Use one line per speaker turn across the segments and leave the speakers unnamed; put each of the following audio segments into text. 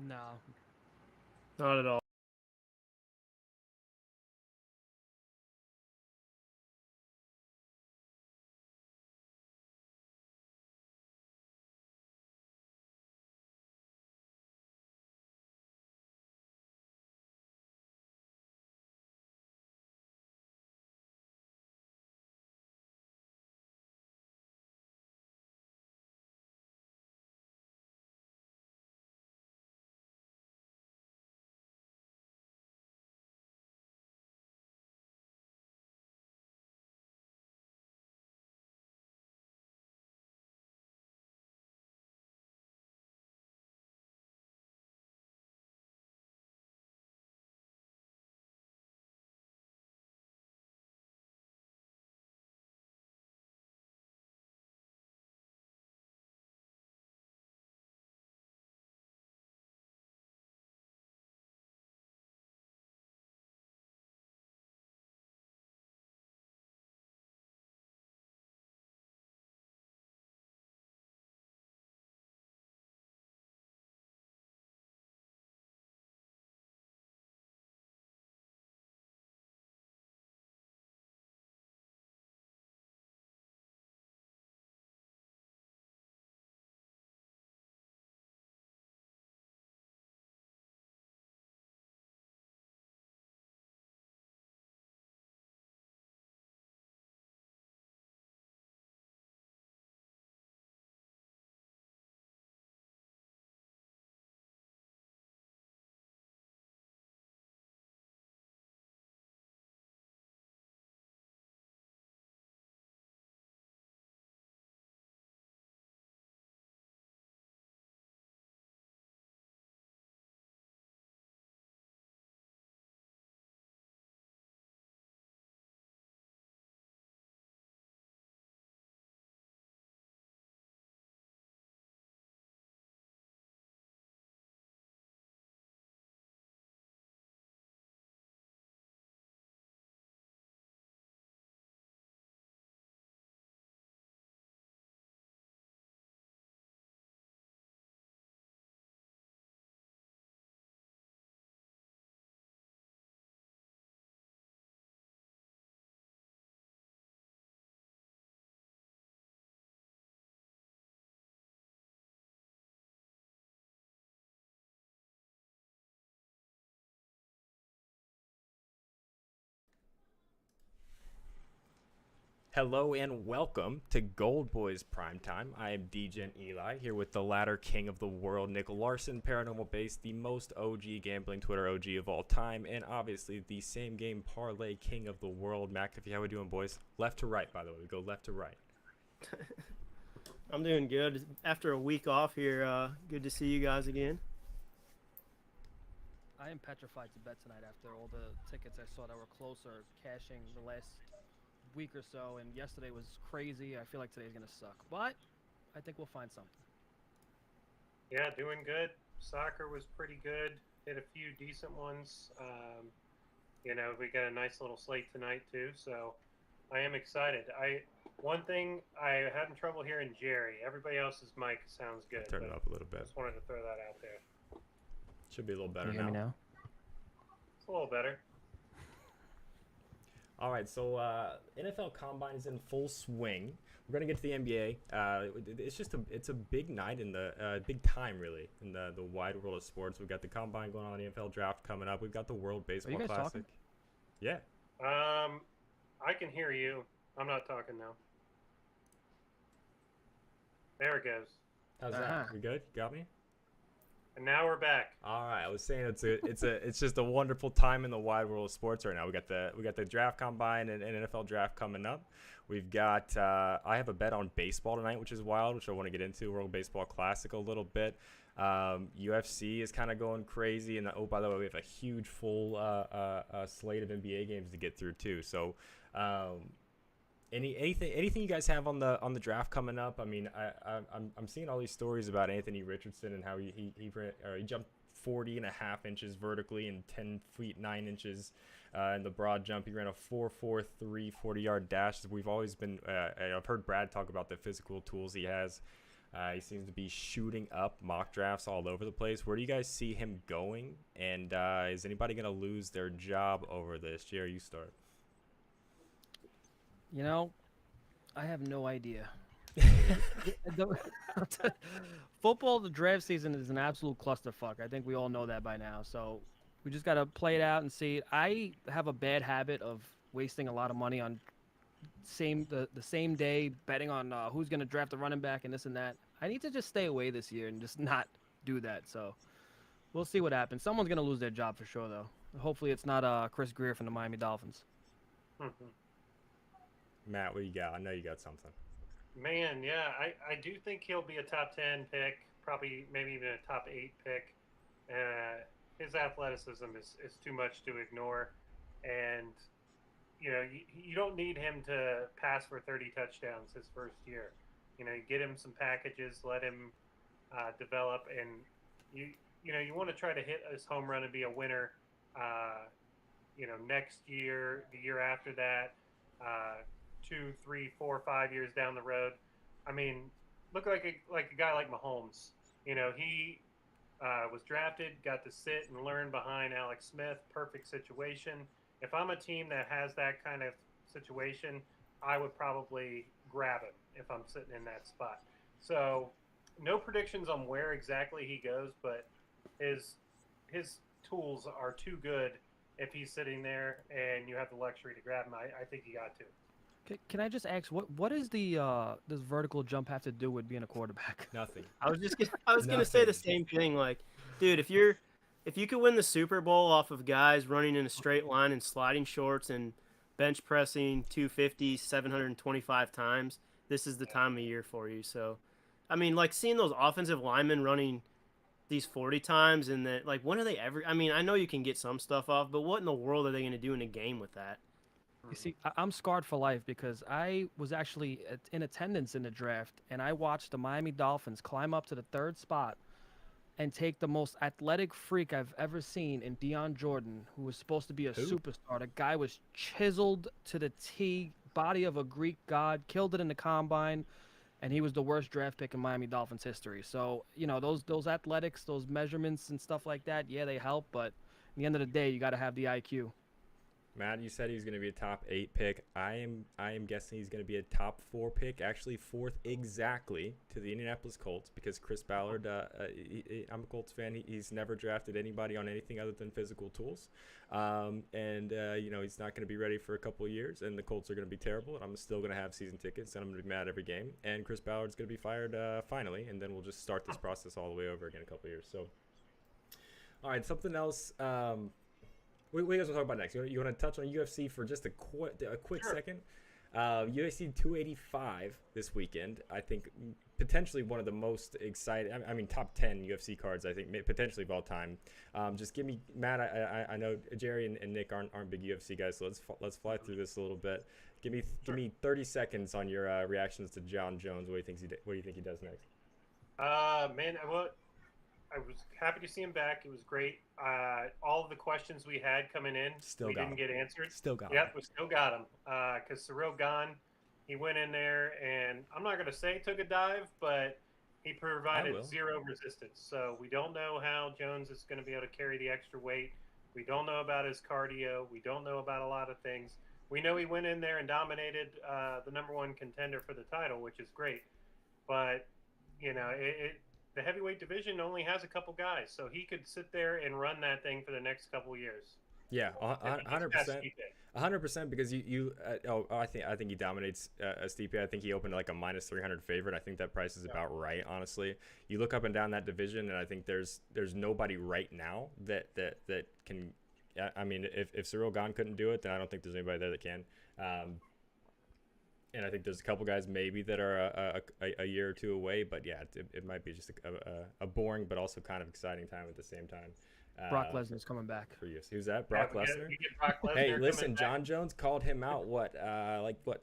No.
Not at all.
Hello and welcome to Goldboys Primetime. I am DegenEli here with the latter king of the world, NicLarson, Paranormal Base, the most OG gambling Twitter OG of all time, and obviously the same game parlay king of the world, Matkafee. How we doing, boys? Left to right, by the way. We go left to right.
I'm doing good. After a week off here, good to see you guys again.
I am petrified to bet tonight after all the tickets I saw that were closer cashing the last week or so, and yesterday was crazy. I feel like today's going to suck, but I think we'll find something.
Yeah, doing good. Soccer was pretty good. Hit a few decent ones. We got a nice little slate tonight too, so I am excited. One thing I having trouble hearing Jerry. Everybody else's mic sounds good.
Turn it up a little bit.
Just wanted to throw that out there.
Should be a little better
Can you hear me now?
It's a little better.
All right, so NFL Combine is in full swing. We're gonna get to the NBA. It's a big night in the big time really in the wide world of sports. We've got the Combine going on, the NFL Draft coming up. We've got the World Baseball
Are you guys
Classic.
talking?
Yeah.
I can hear you. I'm not talking now. There it goes.
How's that? We good? You got me?
And now we're back.
All right, I was saying it's just a wonderful time in the wide world of sports right now. We got the draft combine and NFL draft coming up. We've got I have a bet on baseball tonight, which is wild, which I want to get into. World Baseball Classic a little bit. UFC is kind of going crazy, and by the way, we have a huge full slate of NBA games to get through too. So. Anything you guys have on the draft coming up? I mean, I'm seeing all these stories about Anthony Richardson and how he jumped 40.5 inches vertically and 10 feet 9 inches in the broad jump. He ran a 4.43 40-yard dash. We've always been I've heard Brad talk about the physical tools he has. He seems to be shooting up mock drafts all over the place. Where do you guys see him going? And is anybody going to lose their job over this? Jerry, you start.
You know, I have no idea. Football, the draft season is an absolute clusterfuck. I think we all know that by now. So we just got to play it out and see. I have a bad habit of wasting a lot of money on the same day betting on who's going to draft a running back and this and that. I need to just stay away this year and just not do that. So we'll see what happens. Someone's going to lose their job for sure, though. Hopefully it's not Chris Greer from the Miami Dolphins.
Matt, what do you got? I know you got something.
Man, yeah, I do think he'll be a top 10 pick, probably maybe even a top 8 pick. His athleticism is too much to ignore. And, you know, you don't need him to pass for 30 touchdowns his first year. You know, you get him some packages, let him develop, and you want to try to hit his home run and be a winner, next year, the year after that, 2, 3, 4, 5 years down the road. I mean, look like a guy like Mahomes. You know, he was drafted, got to sit and learn behind Alex Smith. Perfect situation. If I'm a team that has that kind of situation, I would probably grab him if I'm sitting in that spot. So, no predictions on where exactly he goes, but his tools are too good if he's sitting there and you have the luxury to grab him. I think you got to.
Can I just ask what is the does vertical jump have to do with being a quarterback?
Nothing.
I was gonna say the same thing. Like, dude, if you could win the Super Bowl off of guys running in a straight line and sliding shorts and bench pressing 250, 725 times, this is the time of year for you. So, I mean, like seeing those offensive linemen running these 40 times and that, like, when are they ever? I mean, I know you can get some stuff off, but what in the world are they gonna do in a game with that?
You see, I'm scarred for life because I was actually in attendance in the draft, and I watched the Miami Dolphins climb up to the 3rd spot and take the most athletic freak I've ever seen in Deion Jordan, who was supposed to be a superstar. The guy was chiseled to the T, body of a Greek god, killed it in the combine, and he was the worst draft pick in Miami Dolphins history. So, you know, those athletics, those measurements and stuff like that, yeah, they help, but at the end of the day, you got to have the IQ.
Matt, you said he was going to be a top 8 pick. I am guessing he's going to be a top 4 pick, actually 4th exactly to the Indianapolis Colts, because Chris Ballard, I'm a Colts fan. He's never drafted anybody on anything other than physical tools. He's not going to be ready for a couple of years, and the Colts are going to be terrible, and I'm still going to have season tickets, and I'm going to be mad every game. And Chris Ballard's going to be fired finally, and then we'll just start this process all the way over again in a couple of years. So, all right, something else. What do you guys want to talk about next? You want to touch on UFC for just a quick second? UFC 285 this weekend. I think potentially one of the most exciting. I mean, top 10 UFC cards. I think potentially of all time. Just give me, Matt. I know Jerry and Nick aren't big UFC guys, so let's fly through this a little bit. Give me 30 seconds on your reactions to John Jones. What do you think he does next?
I was happy to see him back. It was great. All of the questions we had coming in, we didn't get answered.
Still got him.
Yep, we still got him. Because Cyril Gane, he went in there, and I'm not going to say took a dive, but he provided zero resistance. So we don't know how Jones is going to be able to carry the extra weight. We don't know about his cardio. We don't know about a lot of things. We know he went in there and dominated the number 1 contender for the title, which is great. But, you know, the heavyweight division only has a couple guys, so he could sit there and run that thing for the next couple years.
Yeah, 100%. 100%, because I think he dominates Stipe. I think he opened like a minus 300 favorite. I think that price is about right, honestly. You look up and down that division, and I think there's nobody right now that can. I mean, if Cyril Gane couldn't do it, then I don't think there's anybody there that can. And I think there's a couple guys maybe that are a year or two away, but yeah, it might be just a boring but also kind of exciting time at the same time.
Brock Lesnar's coming back.
For you. Who's that? Brock Lesnar? Hey, listen, John Jones called him out,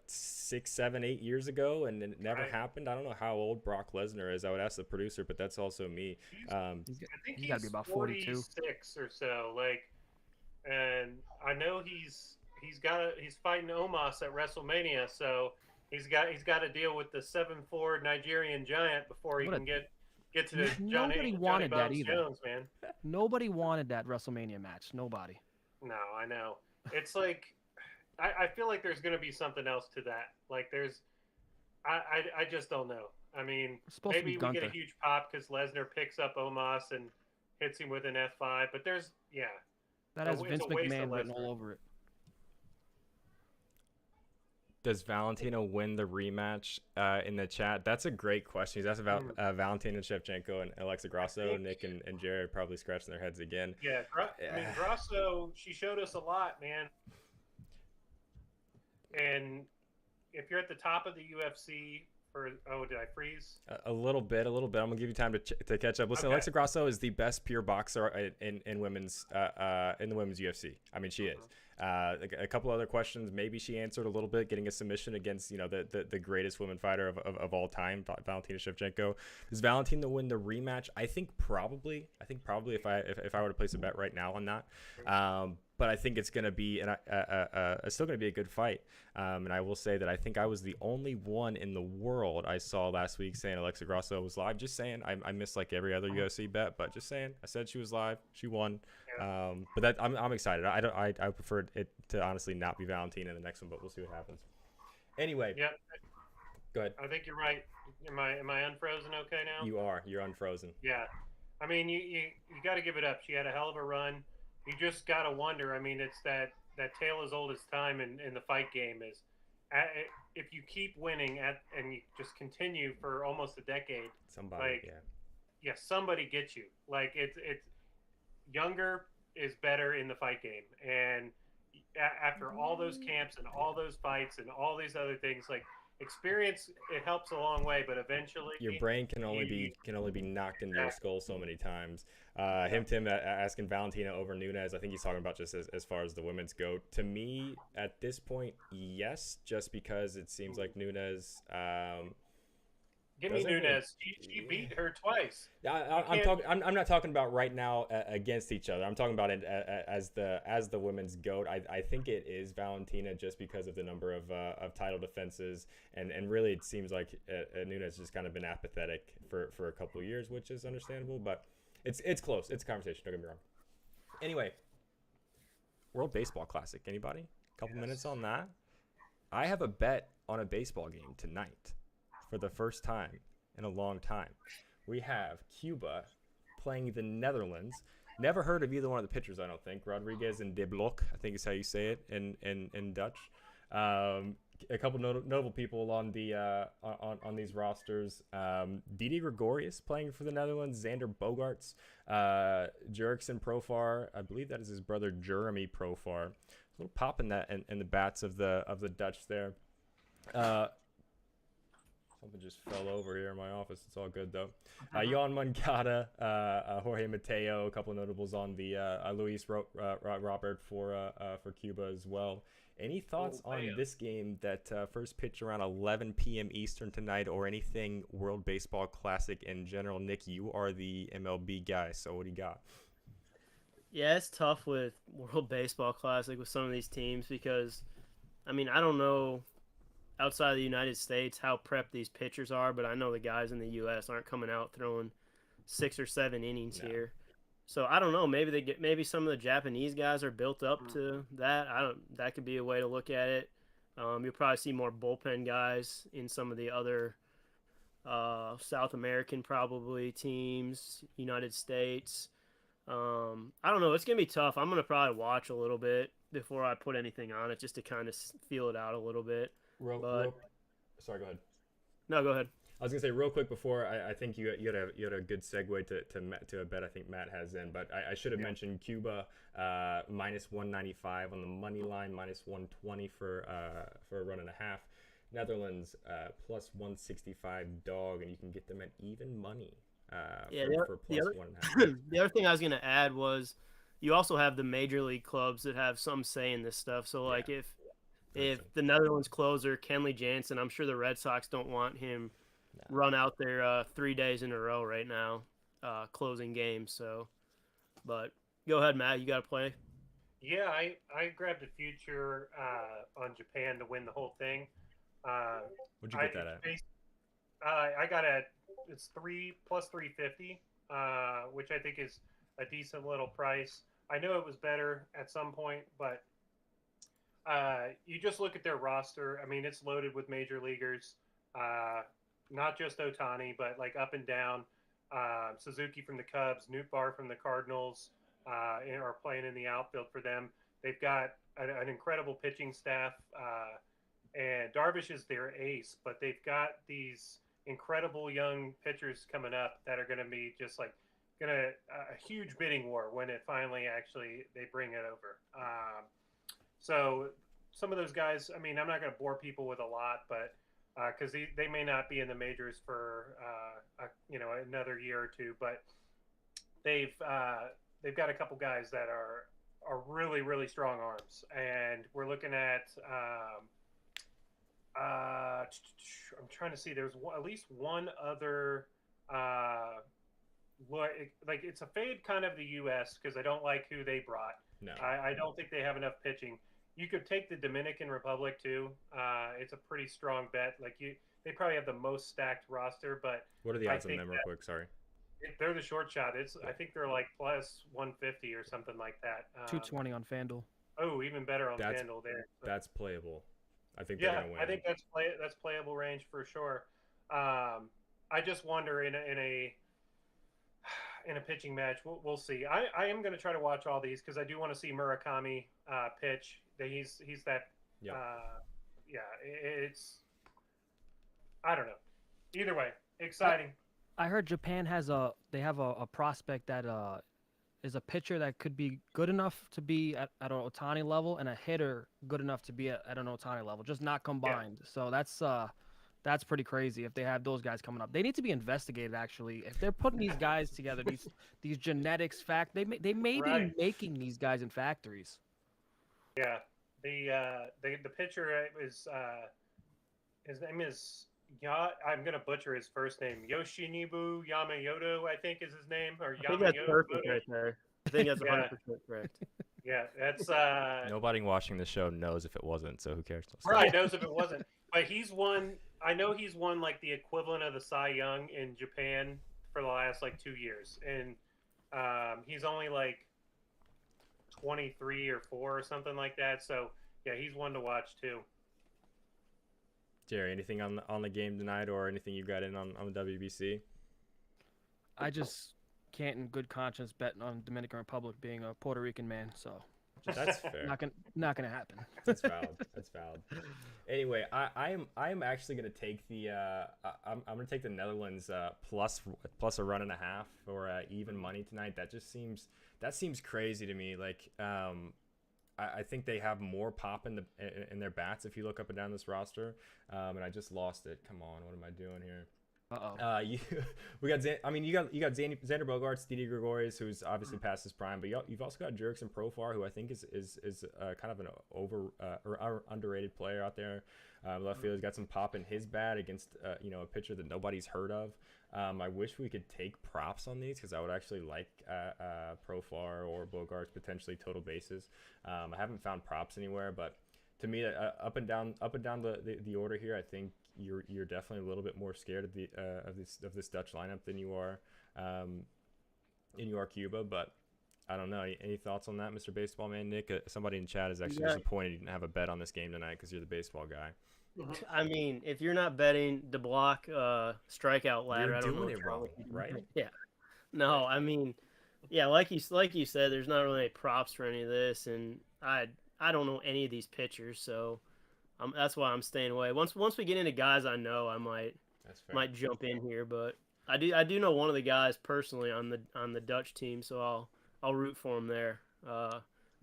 6, 7, 8 years ago, and it never happened. I don't know how old Brock Lesnar is. I would ask the producer, but that's also me.
I think he's got to be about 42. 46 or so. And I know he's fighting Omos at WrestleMania, so He's got to deal with the 7'4" Nigerian giant before he
What a
can get to the
nobody
Johnny
wanted that
Bones
either.
Jones, man.
Nobody wanted that WrestleMania match. Nobody.
No, I know. It's like I feel like there's going to be something else to that. Like I just don't know. I mean,
It's supposed to be
maybe we get a
Gunther.
huge pop because Lesnar picks up Omos and hits him with an F5, but there's
That has
it's
Vince
a waste of
McMahon written all
Lesnar.
over it.
Does Valentina win the rematch in the chat? That's a great question. He's asked about Valentina Shevchenko and Alexa Grasso. Nick and Jerry are probably scratching their heads again.
Yeah, I mean, Grasso, she showed us a lot, man. And if you're at the top of the UFC did I freeze?
A little bit. I'm gonna give you time to catch up. Listen,
Okay.
Alexa Grasso is the best pure boxer in women's in the women's UFC. I mean, she is. A couple other questions. Maybe she answered a little bit, getting a submission against the greatest women fighter of all time, Valentina Shevchenko. Does Valentina win the rematch? I think probably. If I were to place a bet right now on that. But I think it's going to be it's still going to be a good fight. And I will say that I think I was the only one in the world I saw last week saying Alexa Grasso was live. Just saying, I missed like every other UFC bet, but just saying, I said she was live. She won. But that I'm excited. I prefer it to honestly not be Valentina in the next one, but we'll see what happens. Anyway,
Yeah,
go ahead.
I think you're right. Am I unfrozen okay now?
You are. You're unfrozen.
Yeah. I mean, you got to give it up. She had a hell of a run. You just got to wonder. I mean, it's that tale as old as time in the fight game is if you keep winning and you just continue for almost a decade,
Somebody,
somebody gets you. Like it's younger is better in the fight game. And after all those camps and all those fights and all these other things, like experience, it helps a long way, but eventually
your brain can only be knocked into your skull so many times. Tim asking Valentina over Nunes. I think he's talking about just as far as the women's go. To me, at this point, yes, just because it seems like Nunes.
Give me Nunes. She beat her twice.
I'm not talking about right now against each other. I'm talking about it as the women's GOAT. I think it is Valentina just because of the number of title defenses, and really it seems like Nunes has just kind of been apathetic for a couple of years, which is understandable. But it's close. It's a conversation. Don't get me wrong. Anyway, World Baseball Classic. Anybody? A couple minutes on that. I have a bet on a baseball game tonight. For the first time in a long time, we have Cuba playing the Netherlands. Never heard of either one of the pitchers, I don't think. Rodriguez and De Blok, I think is how you say it in Dutch. A couple notable people on the on these rosters. Didi Gregorius playing for the Netherlands. Xander Bogaerts, Jurickson Profar. I believe that is his brother Jeremy Profar. A little pop in that in the bats of the Dutch there. Something just fell over here in my office. It's all good, though. Yohan Moncada, Jorge Mateo, a couple of notables on the Luis Robert for Cuba as well. Any thoughts on this game that first pitch around 11 p.m. Eastern tonight, or anything World Baseball Classic in general? Nick, you are the MLB guy, so what do you got?
Yeah, it's tough with World Baseball Classic with some of these teams because, I mean, I don't know outside of the United States how prepped these pitchers are, but I know the guys in the U.S. aren't coming out throwing 6 or 7 innings here. So I don't know. Maybe some of the Japanese guys are built up to that. That could be a way to look at it. You'll probably see more bullpen guys in some of the other South American probably teams, United States. I don't know. It's gonna be tough. I'm gonna probably watch a little bit before I put anything on it, just to kind of feel it out a little bit.
Sorry, go ahead.
No, go ahead.
I was gonna say real quick before I think you had a good segue to a bet I think Matt has in, but I should have mentioned Cuba minus 195 on the money line, minus 120 for a run and a half. Netherlands plus 165 dog, and you can get them at even money for plus 1.5.
The other thing I was gonna add was you also have the major league clubs that have some say in this stuff. So like if the Netherlands closer Kenley Jansen, I'm sure the Red Sox don't want him run out there 3 days in a row right now, closing games. So, but go ahead, Matt. You got to play.
Yeah, I grabbed a future on Japan to win the whole thing.
What'd you get that at?
I got it's 3 plus 350, which I think is a decent little price. I know it was better at some point, but you just look at their roster. I mean, it's loaded with major leaguers, not just Otani, but like up and down. Suzuki from the Cubs, Nootbaar from the Cardinals are playing in the outfield for them. They've got an incredible pitching staff, and Darvish is their ace, but they've got these incredible young pitchers coming up that are going to be just like a huge bidding war when it finally actually they bring it over. So some of those guys, I mean, I'm not going to bore people with a lot, but because they may not be in the majors for another year or two, but they've got a couple guys that are really, really strong arms, and we're looking at I'm trying to see. There's at least one other like it's a fade kind of the U.S. because I don't like who they brought.
No,
I don't think they have enough pitching. You could take the Dominican Republic too. It's a pretty strong bet. Like they probably have the most stacked roster, but
what are the odds on them real quick? Sorry.
They're the short shot. I think they're like plus 150 or something like that.
220 on FanDuel.
Oh, even better on FanDuel there. So.
That's playable. I think they're gonna win.
I think that's playable range for sure. I just wonder in a pitching match, we'll see. I am going to try to watch all these because I do want to see Murakami pitch. He's that.
Yeah.
It's. I don't know. Either way, exciting.
I heard Japan has a prospect that is a pitcher that could be good enough to be at an Otani level and a hitter good enough to be at an Otani level, just not combined. Yeah. So that's pretty crazy if they have those guys coming up. They need to be investigated, actually. If they're putting these guys together, these genetics they may be making these guys in factories.
Yeah, the pitcher is his name is I'm gonna butcher his first name. Yoshinobu Yamamoto, I think is his name, or
I think that's perfect right there. I think that's 100% correct.
Yeah, that's
nobody watching the show knows if it wasn't, so who cares?
Right, knows if it wasn't. But he's won. I know he's won like the equivalent of the Cy Young in Japan for the last like 2 years, and he's only like 23 or 4 or something like that. So yeah, he's one to watch too.
Jerry, anything on the game tonight, or anything you got in on the WBC?
I just can't, in good conscience, bet on Dominican Republic being a Puerto Rican man. So
that's fair.
Not gonna happen.
That's valid. That's valid. Anyway, I'm actually gonna take the I'm gonna take the Netherlands plus a run and a half or even money tonight. That seems crazy to me. Like I think they have more pop in their bats if you look up and down this roster. And I just lost it. Come on, what am I doing here? You got Xander Bogaerts, Didi Gregorius, who's obviously past his prime, but you've also got Jurickson Profar, who I think is kind of an or underrated player out there. Left field, he's got some pop in his bat against a pitcher that nobody's heard of. I wish we could take props on these because I would actually like Profar or Bogaerts potentially total bases. I haven't found props anywhere, but to me, up and down the order here, I think you're definitely a little bit more scared of this Dutch lineup than you are Cuba. But I don't know. Any thoughts on that, Mr. Baseball Man? Nick, somebody in chat is actually disappointed you didn't have a bet on this game tonight because you're the baseball guy.
I mean, if you're not betting the block strikeout ladder,
you're
I don't
doing
know
it wrong, right?
Yeah. No, I mean, yeah, like you said, there's not really any props for any of this, and I don't know any of these pitchers, so that's why I'm staying away. Once we get into guys I know, I might jump in here, but I do know one of the guys personally on the Dutch team, so I'll root for him there.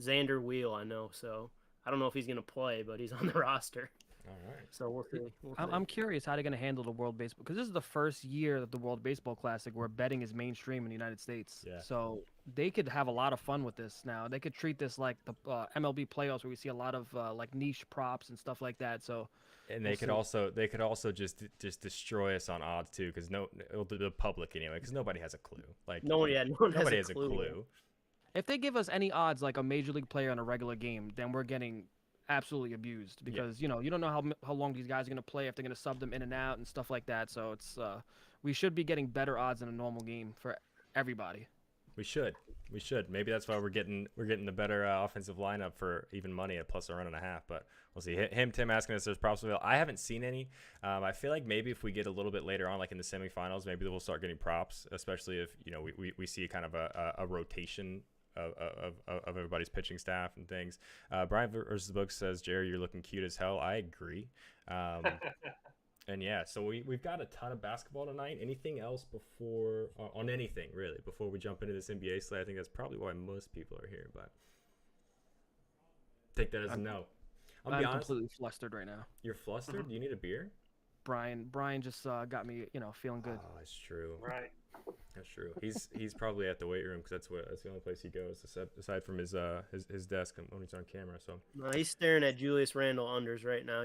Xander Wheel, I know, so I don't know if he's gonna play, but he's on the roster.
All right.
So we'll see.
I'm curious how they're going to handle the World Baseball, because this is the first year of the World Baseball Classic where betting is mainstream in the United States.
Yeah.
So they could have a lot of fun with this now. They could treat this like the MLB playoffs, where we see a lot of like niche props and stuff like that. So.
And they could also just destroy us on odds too, because the public anyway, because nobody has a clue. Like
nobody
has a clue.
If they give us any odds like a major league player in a regular game, then we're getting absolutely abused because you don't know how long these guys are going to play, if they're going to sub them in and out and stuff like that. So it's we should be getting better odds in a normal game for everybody.
We should. Maybe that's why we're getting the better offensive lineup for even money at plus a run and a half. But we'll see. Tim asking us, there's props available. I haven't seen any. I feel like maybe if we get a little bit later on, like in the semifinals, maybe we'll start getting props, especially if we see kind of a rotation of everybody's pitching staff and things. Brian versus the book says, Jerry, you're looking cute as hell. I agree. And yeah, so we've got a ton of basketball tonight. Anything else before on anything really before we jump into this NBA slate? I think that's probably why most people are here, but take that as a no.
I'm completely flustered right now.
You're flustered? Do you need a beer?
Brian just got me, feeling good.
Oh, that's true.
Right.
That's true. He's probably at the weight room because that's the only place he goes aside from his desk when he's on camera. So
no, he's staring at Julius Randle unders right now.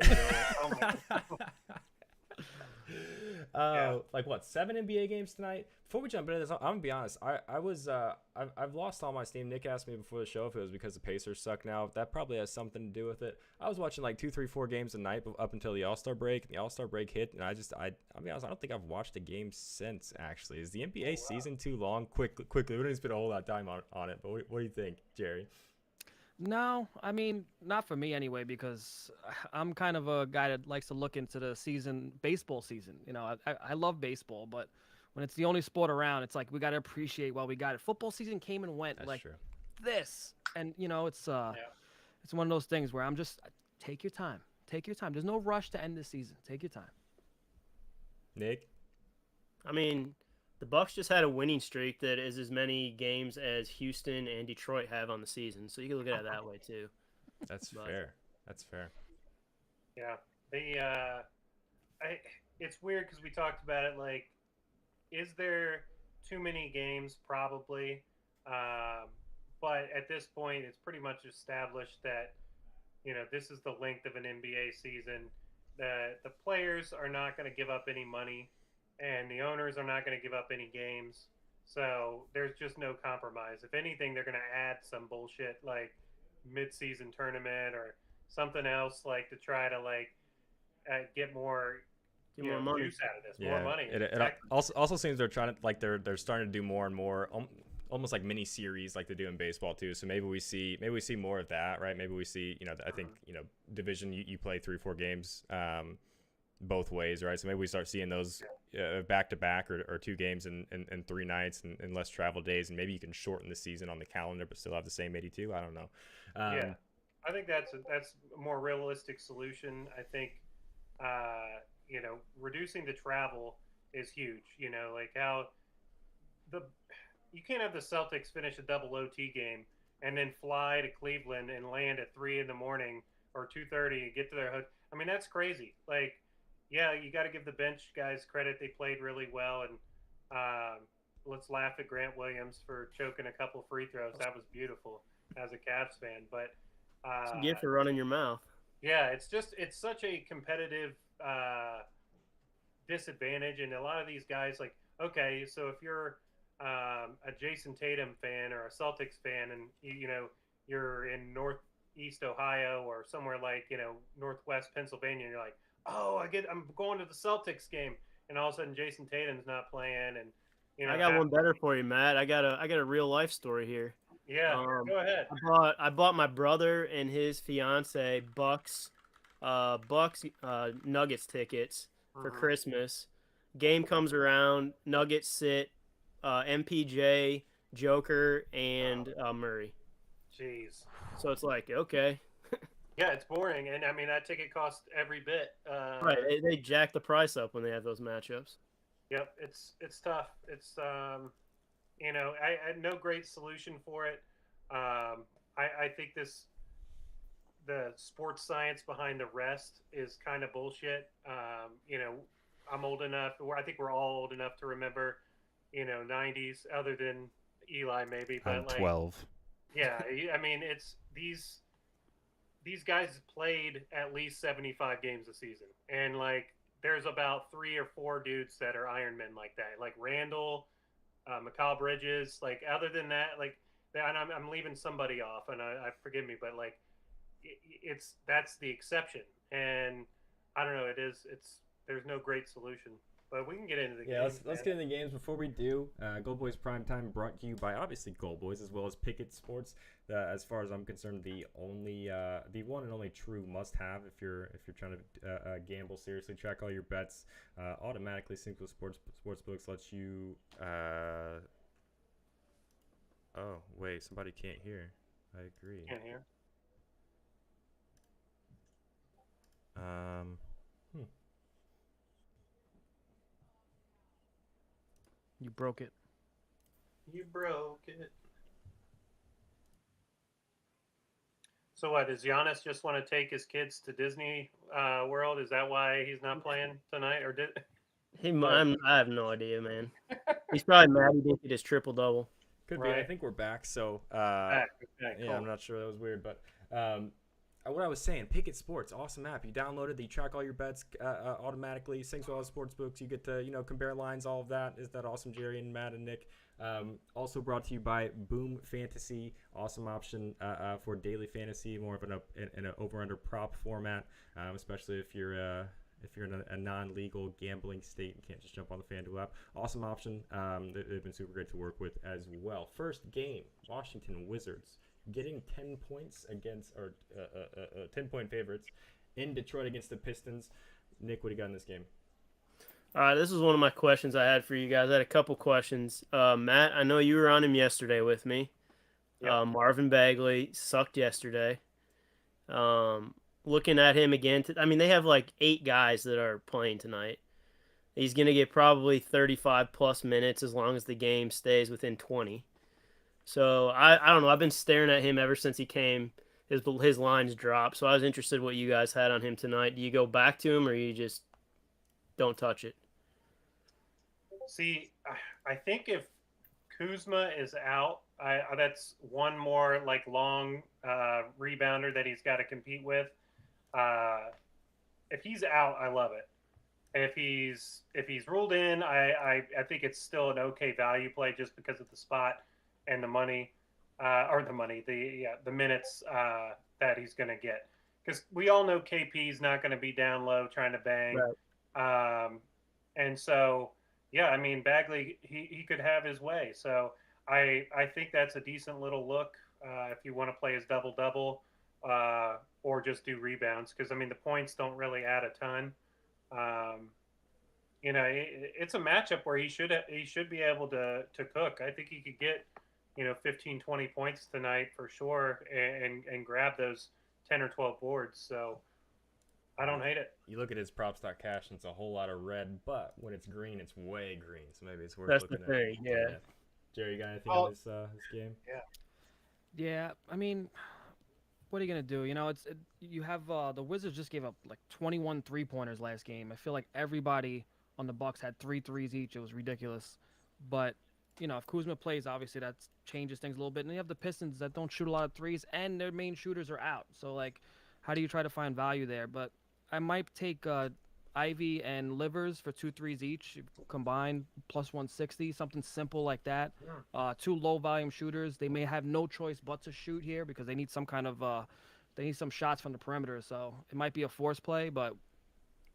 Like what, 7 NBA games tonight? Before we jump into this, I'm gonna be honest. I've lost all my steam. Nick asked me before the show if it was because the Pacers suck now. That probably has something to do with it. I was watching like 2, 3, 4 games a night up until the All-Star break. And the All-Star break hit, and I'll be honest, I don't think I've watched a game since. Actually, is the NBA season too long? Quickly, we don't spend a whole lot of time on it. But what do you think, Jerry?
No, I mean, not for me anyway, because I'm kind of a guy that likes to look into the baseball season. I love baseball, but when it's the only sport around, it's like we got to appreciate while we got it. Football season came and went.
That's
like
true.
this, and it's one of those things where I'm just take your time. Take your time. There's no rush to end this season. Take your time.
Nick?
I mean, the Bucks just had a winning streak that is as many games as Houston and Detroit have on the season, so you can look at it that way too.
That's fair. That's fair.
Yeah. It's weird because we talked about it. Like, is there too many games? Probably. But at this point, it's pretty much established that this is the length of an NBA season. The players are not going to give up any money. And the owners are not going to give up any games. So there's just no compromise. If anything, they're going to add some bullshit like mid-season tournament or something else like to try to get more
money.
juice out of this,
Yeah,
more money.
It also seems they're trying to they're starting to do more and more almost like mini series like they do in baseball too. So maybe we see more of that, right? Maybe we see I think division you play 3 or 4 games both ways, right? So maybe we start seeing those back to back or 2 games in 3 nights and less travel days, and maybe you can shorten the season on the calendar but still have the same 82. I don't know.
Yeah, I think that's a more realistic solution. I think reducing the travel is huge. Like how you can't have the Celtics finish a double OT game and then fly to Cleveland and land at 3 a.m. or 2:30 and get to their hotel. I mean, that's crazy. Like, yeah, you got to give the bench guys credit. They played really well, and let's laugh at Grant Williams for choking a couple free throws. That was beautiful as a Cavs fan. But
it's a gift for running your mouth.
Yeah, it's such a competitive disadvantage, and a lot of these guys, like, okay, so if you're a Jason Tatum fan or a Celtics fan, and you're in Northeast Ohio or somewhere like Northwest Pennsylvania, and you're like, oh, I'm going to the Celtics game, and all of a sudden Jason Tatum's not playing, and
I got one better for you, Matt. I got a real life story here.
Yeah, go ahead.
I bought my brother and his fiance Bucks Nuggets tickets for Christmas. Game comes around, Nuggets sit MPJ, Joker, and Murray.
Jeez.
So it's like, okay.
Yeah, it's boring, and I mean that ticket costs every bit.
Right, they jack the price up when they have those matchups.
Yep, it's tough. It's I had no great solution for it. I think the sports science behind the rest is kind of bullshit. I'm old enough. I think we're all old enough to remember, 90s, other than Eli maybe. But
I'm 12.
Yeah, I mean it's these guys played at least 75 games a season, and there's about 3 or 4 dudes that are Ironmen like that, like Randall, Mikal Bridges. Other than that, and I'm leaving somebody off, and I forgive me, but that's the exception, and I don't know. There's no great solution, but we can get into the
Yeah,
games.
let's get into the games. Before we do, Goldboys Primetime brought to you by obviously Goldboys as well as Pickett Sports. As far as I'm concerned, the one and only true must-have if you're trying to gamble seriously. Track all your bets. Automatically sync with sportsbooks lets you. Oh wait, somebody can't hear. I agree.
Can't hear.
Um.
You broke it.
You broke it. So what? Does Giannis just want to take his kids to Disney World? Is that why he's not playing tonight, or did?
I have no idea, man. He's probably mad he didn't get his triple double.
Could be. I
Right.
think we're back. So,
Back. Okay,
yeah,
cool.
I'm not sure. That was weird, but what I was saying, Pickett Sports, awesome app. You download it, you track all your bets automatically, syncs with all the sports books. You get to compare lines, all of that. Is that awesome, Jerry and Matt and Nick? Also brought to you by Boom Fantasy, awesome option for daily fantasy, more of an over/under prop format, especially if you're in a non-legal gambling state and can't just jump on the FanDuel app. Awesome option. They've been super great to work with as well. First game, Washington Wizards getting 10 points against, or 10-point favorites in Detroit against the Pistons. Nick, what do you got in this game?
All right, this is one of my questions I had for you guys. I had a couple questions. Matt, I know you were on him yesterday with me.
Yep.
Marvin Bagley sucked yesterday. Looking at him again, they have like 8 guys that are playing tonight. He's going to get probably 35 plus minutes as long as the game stays within 20. So I don't know. I've been staring at him ever since he came. His lines dropped. So I was interested what you guys had on him tonight. Do you go back to him or you just don't touch it?
See, I think if Kuzma is out, that's one more like long rebounder that he's got to compete with. If he's out, I love it. If he's ruled in, I think it's still an okay value play just because of the spot and the money, the minutes that he's going to get. Because we all know KP's not going to be down low trying to bang,
Right.
and so yeah, I mean Bagley he could have his way. So I think that's a decent little look if you want to play his double double or just do rebounds because I mean the points don't really add a ton. Um, it's a matchup where he should be able to cook. I think he could get 15, 20 points tonight for sure and grab those 10 or 12 boards. So I don't hate it.
You look at his props.cash and it's a whole lot of red, but when it's green, it's way green. So maybe it's worth
That's
looking
the thing,
at.
yeah.
Jerry, you got anything on this game?
Yeah, I mean, what are you gonna do? You have the Wizards just gave up like 21 3-pointers last game. I feel like everybody on the Bucks had 3 threes each. It was ridiculous. But if Kuzma plays, obviously that changes things a little bit. And you have the Pistons that don't shoot a lot of threes, and their main shooters are out. So like, how do you try to find value there? But I might take Ivy and Livers for 2 threes each combined, plus 160, something simple like that. 2 low volume shooters. They may have no choice but to shoot here because they need some kind of they need some shots from the perimeter. So it might be a force play, but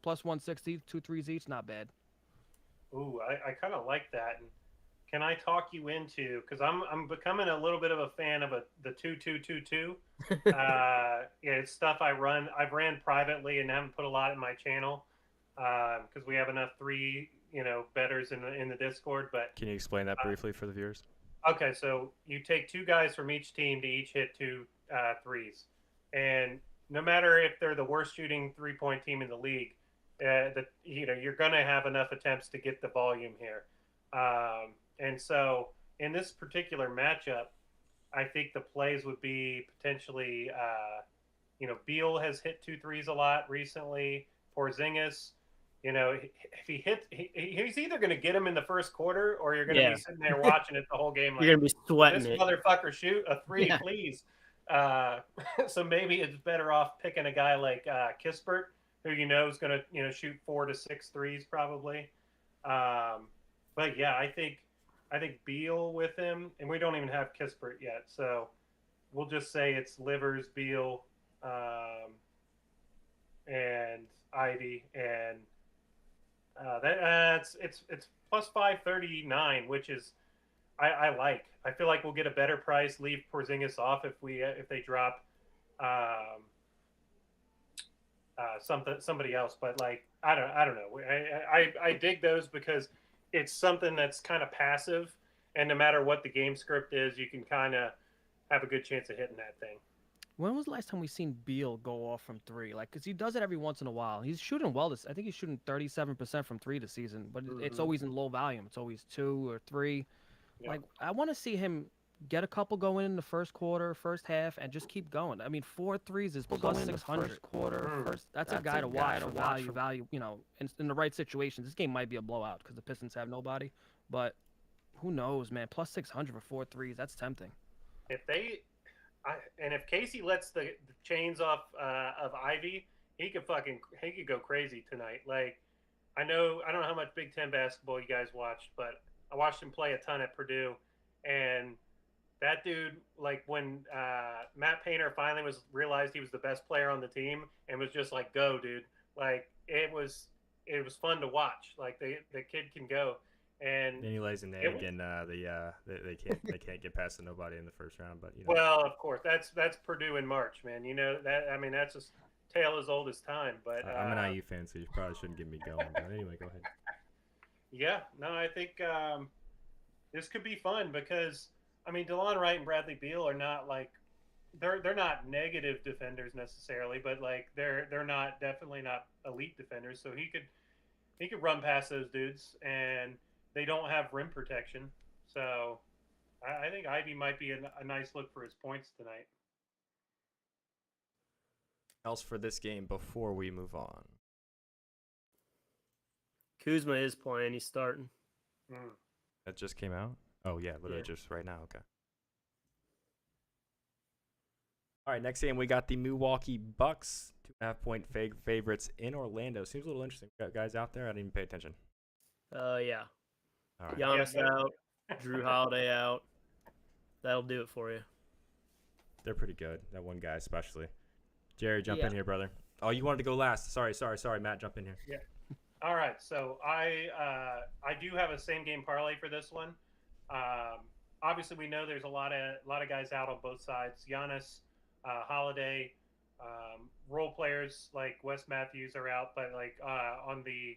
plus 160, 2 threes each, not bad.
Ooh, I kind of like that. And can I talk you into because I'm becoming a little bit of a fan of the 2-2-2-2. Yeah, it's stuff I've ran privately and haven't put a lot in my channel because we have enough 3 bettors in the Discord. But
Can you explain that briefly for the viewers?
okay, so you take 2 guys from each team to each hit 2 threes, and no matter if they're the worst shooting 3-point team in the league, you're going to have enough attempts to get the volume here. And so in this particular matchup, I think the plays would be potentially, Beal has hit 2 threes a lot recently. Porzingis, if he hits, he's either going to get him in the first quarter or you're going to be sitting there watching it the whole game. Like,
You're going to be sweating
this
it.
motherfucker shoot a 3, please. So maybe it's better off picking a guy like Kispert, who is going to shoot 4 to 6 threes probably. But yeah, I think Beal with him, and we don't even have Kispert yet, so we'll just say it's Livers, Beal, and Ivy, and it's plus 539, which is I like. I feel like we'll get a better price. Leave Porzingis off if they drop um, somebody else. But like I don't know. I dig those because it's something that's kind of passive, and no matter what the game script is, you can kind of have a good chance of hitting that thing.
When was the last time we seen Beal go off from three? Like, cause he does it every once in a while. He's shooting well. I think he's shooting 37% from three this season, but it's always in low volume. It's always 2 or 3.
Yeah.
Like, I want to see him get a couple going in the first quarter, first half, and just keep going. I mean, 4 threes is plus 600. That's a guy to watch for value. You know, in the right situations. This game might be a blowout because the Pistons have nobody, but who knows, man? Plus 600 for 4 threes. That's tempting.
If Casey lets the chains off of Ivy, he could go crazy tonight. Like, I don't know how much Big Ten basketball you guys watched, but I watched him play a ton at Purdue, and that dude, like when Matt Painter finally realized he was the best player on the team and was just like, "Go, dude!" Like it was fun to watch. Like the kid can go, and
then he lays an egg, and they can't get past nobody in the first round. But you know.
Well, of course, that's Purdue in March, man. You know that. I mean, that's a tale as old as time. But
I'm an IU fan, so you probably shouldn't get me going. But anyway, go ahead.
Yeah, no, I think this could be fun because I mean, DeLon Wright and Bradley Beal are not like they're not negative defenders necessarily, but like they're definitely not elite defenders. So he could run past those dudes, and they don't have rim protection. So I think Ivy might be a nice look for his points tonight.
Else for this game before we move on.
Kuzma is playing. He's starting.
That just came out? Oh, yeah, literally just right now. Okay. All right, next game, we got the Milwaukee Bucks, 2.5-point favorites in Orlando. Seems a little interesting. Got guys out there? I didn't even pay attention.
Yeah.
All right.
Giannis out. Drew Holiday out. That'll do it for you.
They're pretty good. That one guy especially. Jerry, jump in here, brother. Oh, you wanted to go last. Sorry. Matt, jump in here.
Yeah. All right, so I do have a same game parlay for this one. Obviously, we know there's a lot of guys out on both sides. Giannis, Holiday, role players like Wes Matthews are out, but like on the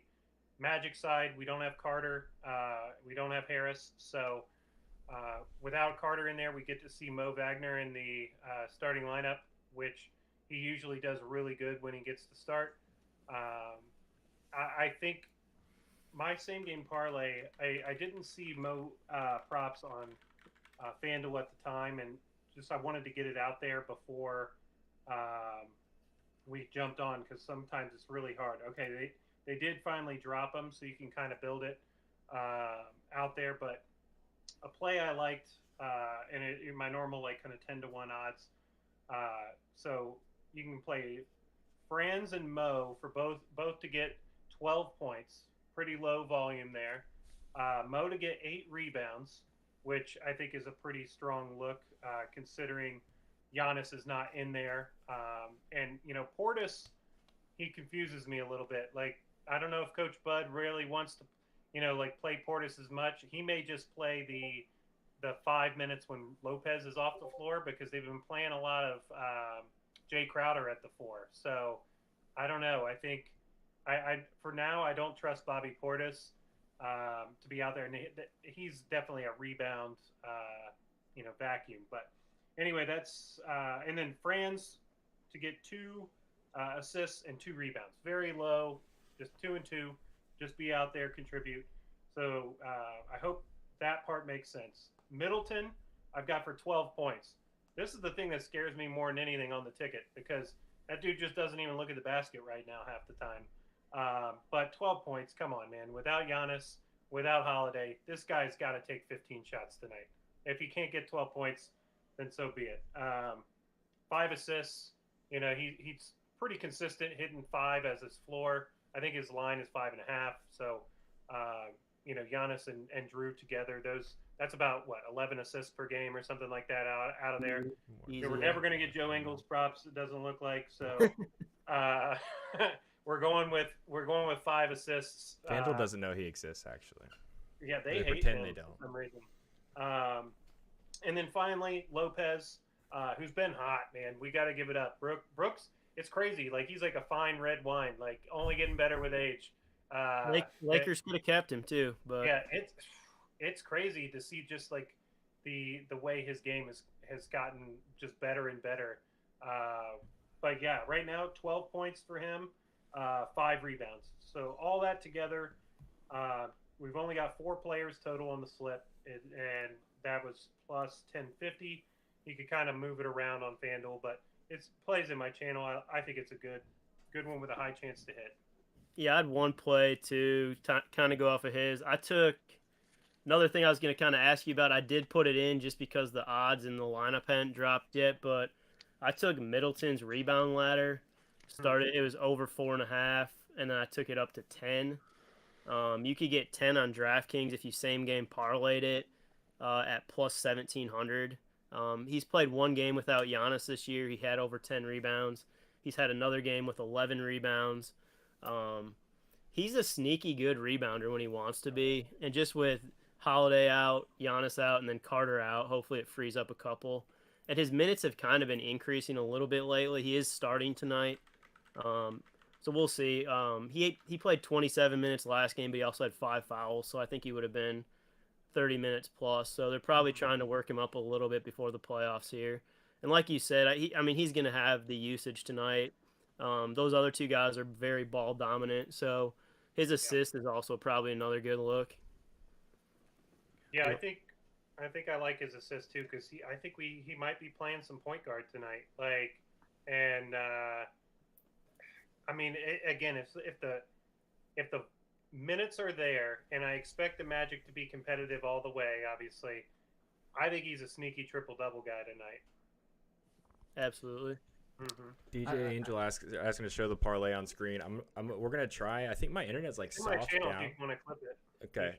Magic side, we don't have Carter, we don't have Harris. So without Carter in there, we get to see Mo Wagner in the starting lineup, which he usually does really good when he gets to start. I think my same game parlay, I didn't see Mo props on FanDuel at the time, and just I wanted to get it out there before we jumped on because sometimes it's really hard. Okay, they did finally drop them, so you can kind of build it out there. But a play I liked, and in my normal like kind of 10-1 odds, so you can play Franz and Mo for both to get 12 points, pretty low volume there. Mo to get 8 rebounds, which I think is a pretty strong look considering Giannis is not in there. And, you know, Portis, he confuses me a little bit. Like, I don't know if Coach Bud really wants to, you know, like play Portis as much. He may just play the 5 minutes when Lopez is off the floor because they've been playing a lot of Jay Crowder at the 4. So I don't know. I think I for now I don't trust Bobby Portis to be out there, and he's definitely a rebound vacuum. But anyway, that's and then Franz to get 2 assists and 2 rebounds, very low, just 2 and 2, just be out there, contribute. So I hope that part makes sense. Middleton, I've got for 12 points. This is the thing that scares me more than anything on the ticket because that dude just doesn't even look at the basket right now half the time. But 12 points, come on, man. Without Giannis, without Holiday, this guy's got to take 15 shots tonight. If he can't get 12 points, then so be it. 5 assists. You know, he's pretty consistent, hitting 5 as his floor. I think his line is 5.5. So, Giannis and Drew together, That's about what 11 assists per game or something like that out of there.
Easy,
We're
yeah.
never going to get Joe Ingles props. It doesn't look like so. uh, we're going with 5 assists.
FanDuel doesn't know he exists, actually.
Yeah, they hate
pretend
him
they don't.
for some reason. And then finally, Lopez, who's been hot, man. We got to give it up. Brooks, it's crazy. Like, he's like a fine red wine, like only getting better with age.
Lakers could have kept him too, but
yeah, it's crazy to see just like the way his game has gotten just better and better. But yeah, right now 12 points for him, 5 rebounds. So all that together, we've only got 4 players total on the slip, and that was plus 1050. You could kind of move it around on FanDuel, but it plays in my channel. I think it's a good one with a high chance to hit.
yeah, I had one play to kind of go off of his. I took another thing I was going to kind of ask you about. I did put it in just because the odds in the lineup hadn't dropped yet, but I took Middleton's rebound ladder. It was over 4.5, and then I took it up to 10. You could get 10 on DraftKings if you same game parlayed it at plus 1,700. He's played one game without Giannis this year. He had over 10 rebounds. He's had another game with 11 rebounds. He's a sneaky good rebounder when he wants to be. And just with Holiday out, Giannis out, and then Carter out, hopefully it frees up a couple. And his minutes have kind of been increasing a little bit lately. He is starting tonight. So we'll see. He played 27 minutes last game, but he also had 5 fouls. So I think he would have been 30 minutes plus. So they're probably trying to work him up a little bit before the playoffs here. And like you said, I mean, he's going to have the usage tonight. Those other 2 guys are very ball dominant. So his assist is also probably another good look.
Yeah, I think I like his assist too because I think he might be playing some point guard tonight. Like, and I mean, again, if the minutes are there, and I expect the Magic to be competitive all the way, obviously, I think he's a sneaky triple-double guy tonight.
Absolutely.
DJ Angel asking to show the parlay on screen. We're gonna try. I think my internet's like soft
my channel,
down.
if you want to clip it.
Okay.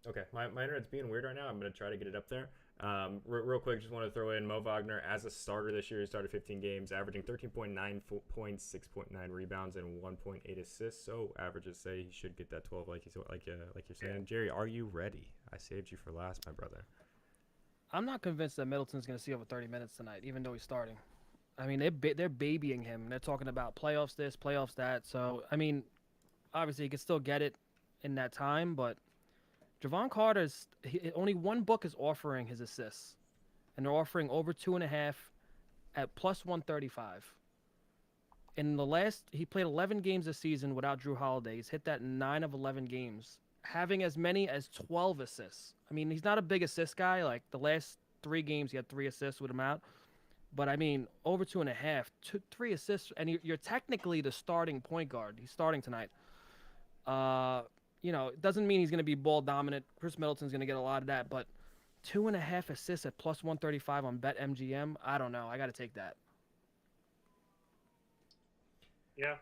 Okay. My internet's being weird right now. I'm gonna try to get it up there. Real quick, just want to throw in Mo Wagner as a starter this year. He started 15 games, averaging 13.9 points, 6.9 rebounds, and 1.8 assists. So averages say he should get that 12, like you're saying. Jerry, are you ready? I saved you for last, my brother.
I'm not convinced that Middleton's going to see over 30 minutes tonight, even though he's starting. I mean, they're babying him. They're talking about playoffs this, playoffs that. So, I mean, obviously he could still get it in that time, but Javon Carter's only one book is offering his assists, and they're offering over 2.5 at plus 135. In the last, he played 11 games this season without Drew Holiday. He's hit that in 9 of 11 games, having as many as 12 assists. I mean, he's not a big assist guy. Like the last 3 games, he had 3 assists with him out. But I mean, over 2.5, 3 assists, and you're technically the starting point guard. He's starting tonight. You know, it doesn't mean he's going to be ball dominant. Chris Middleton's going to get a lot of that, but 2.5 assists at plus 135 on BetMGM, I don't know. I got to take that.
Yeah,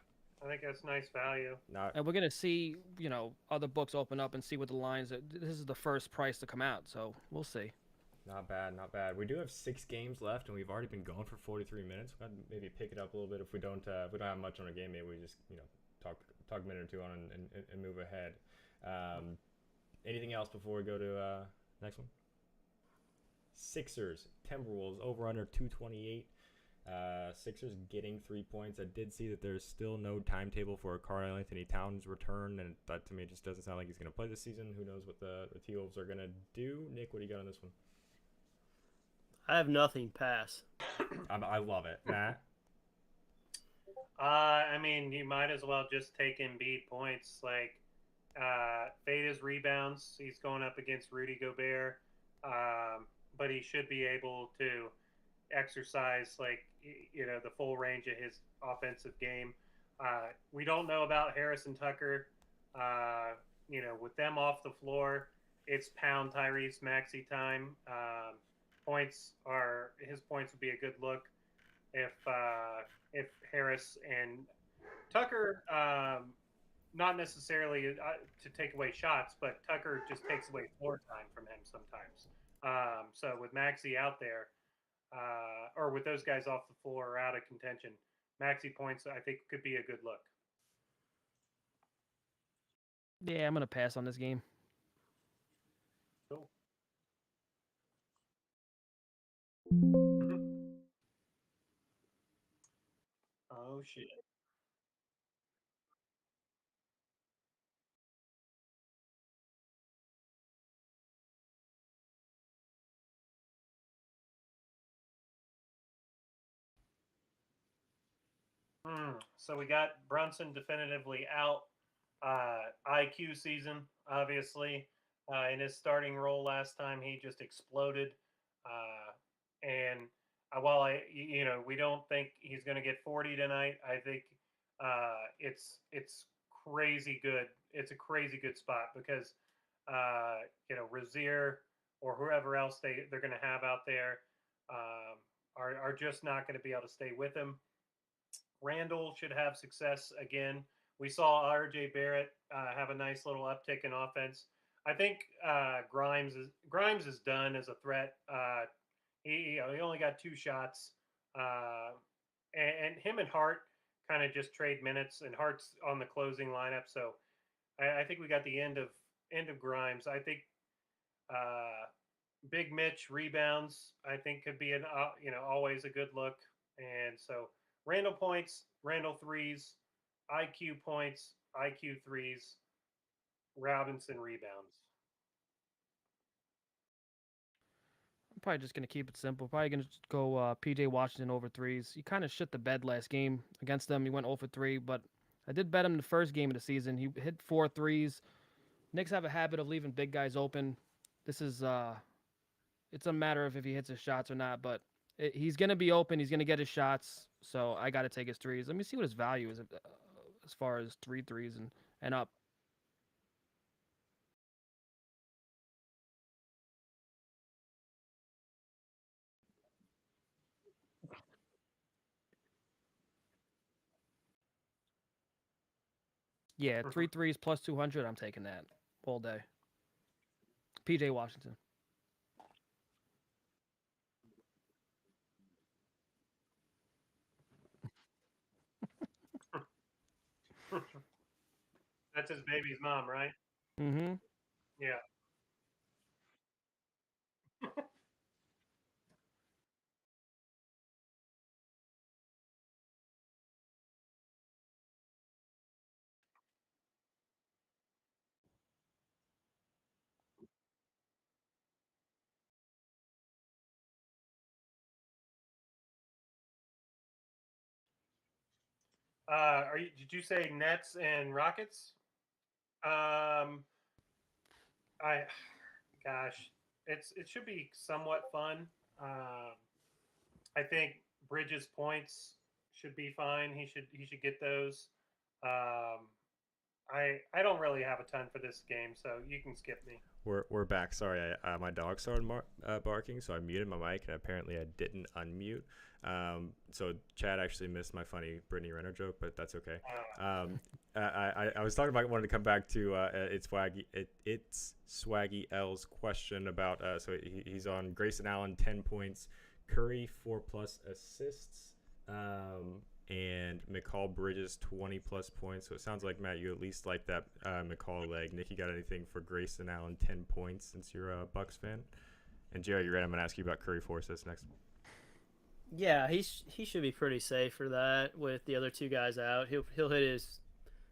I think that's nice value.
And we're going to see, you know, other books open up and see what the lines are. This is the first price to come out, so we'll see.
Not bad, not bad. We do have 6 games left, and we've already been going for 43 minutes. We'll maybe pick it up a little bit if we don't have much on a game. Maybe we just, you know, talk a minute or two on and move ahead. Anything else before we go to next one? Sixers, Timberwolves, over under 228. Sixers getting 3 points. I did see that there's still no timetable for Karl Anthony Towns' return, and that to me just doesn't sound like he's going to play this season. Who knows what the T-Wolves are going to do? Nick, what do you got on this one?
I have nothing. Pass.
I love it. Matt?
I mean, you might as well just take Embiid points. Like, fade his rebounds. He's going up against Rudy Gobert, but he should be able to exercise, like, you know, the full range of his offensive game. We don't know about Harrison Tucker. You know, with them off the floor, it's pound Tyrese Maxey time. His points would be a good look if Harris and Tucker not necessarily to take away shots, but Tucker just takes away floor time from him sometimes. So with Maxey out there, or with those guys off the floor or out of contention, Maxey points I think could be a good look.
Yeah, I'm gonna pass on this game.
Cool. Oh shit. So we got Brunson definitively out. IQ season, obviously, in his starting role last time, he just exploded. And while we don't think he's going to get 40 tonight, I think it's crazy good. It's a crazy good spot because Rozier or whoever else they're going to have out there are just not going to be able to stay with him. Randall should have success again. We saw RJ Barrett have a nice little uptick in offense. I think Grimes is done as a threat. He only got 2 shots, and him and Hart kind of just trade minutes, and Hart's on the closing lineup. So I think we got the end of Grimes. I think Big Mitch rebounds. I think could be always a good look, and so Randall points, Randall threes, IQ points, IQ threes, Robinson rebounds.
I'm probably just gonna keep it simple. Probably gonna go PJ Washington over threes. He kind of shit the bed last game against them. He went 0 for 3, but I did bet him the first game of the season. He hit 4 threes. Knicks have a habit of leaving big guys open. This is it's a matter of if he hits his shots or not, but he's gonna be open. He's gonna get his shots. So I got to take his threes. Let me see what his value is as far as 3 threes and up. Yeah, 3 threes plus 200. I'm taking that all day. PJ Washington.
That's his baby's mom, right?
Mm-hmm.
Yeah. Did you say Nets and Rockets? I, gosh, it should be somewhat fun. I think Bridges points should be fine. He should get those. I don't really have a ton for this game, so you can skip me.
We're back. Sorry, my dog started barking, so I muted my mic, and apparently I didn't unmute. So Chad actually missed my funny Brittany Renner joke, but that's okay. I was talking about wanting to come back to it's Swaggy L's question about so he's on Grayson Allen 10 points, Curry 4+ assists, and McCall Bridges 20+ points. So it sounds like, Matt, you at least like that McCall leg. Nick, you got anything for Grayson Allen 10 points since you're a Bucks fan? And Jerry, you're right. I'm gonna ask you about Curry 4 assists next.
Yeah, he should be pretty safe for that with the other 2 guys out. He'll hit his